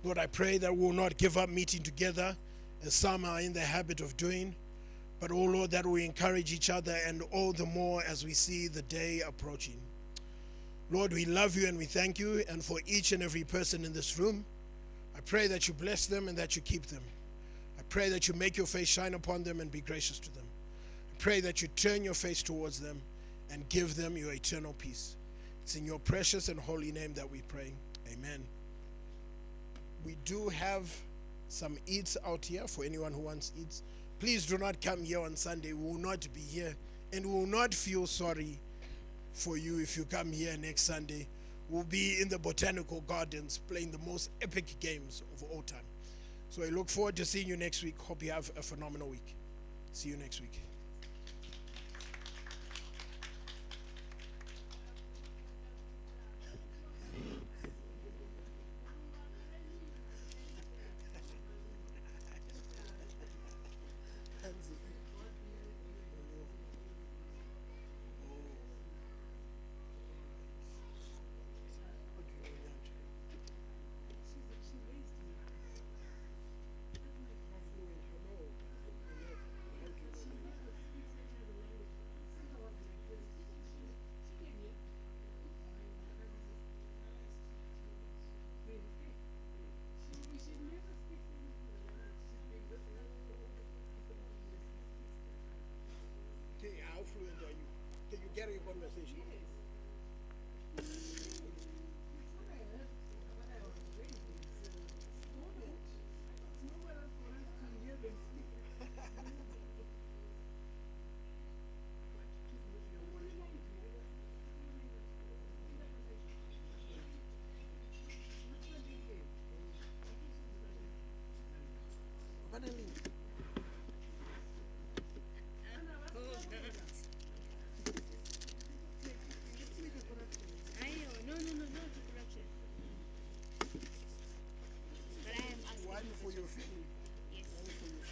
Lord, I pray that we will not give up meeting together as some are in the habit of doing, but, oh Lord, that we encourage each other, and all the more as we see the day approaching. Lord, we love you and we thank you, and for each and every person in this room, I pray that you bless them and that you keep them. I pray that you make your face shine upon them and be gracious to them. I pray that you turn your face towards them and give them your eternal peace. It's in your precious and holy name that we pray. Amen. We do have some eats out here for anyone who wants eats. Please do not come here on Sunday. We will not be here, and we will not feel sorry for you if you come here next Sunday. We'll be in the botanical gardens playing the most epic games of all time. So I look forward to seeing you next week. Hope you have a phenomenal week. See you next week. conversation. One for your family. Yes. One for your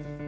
family.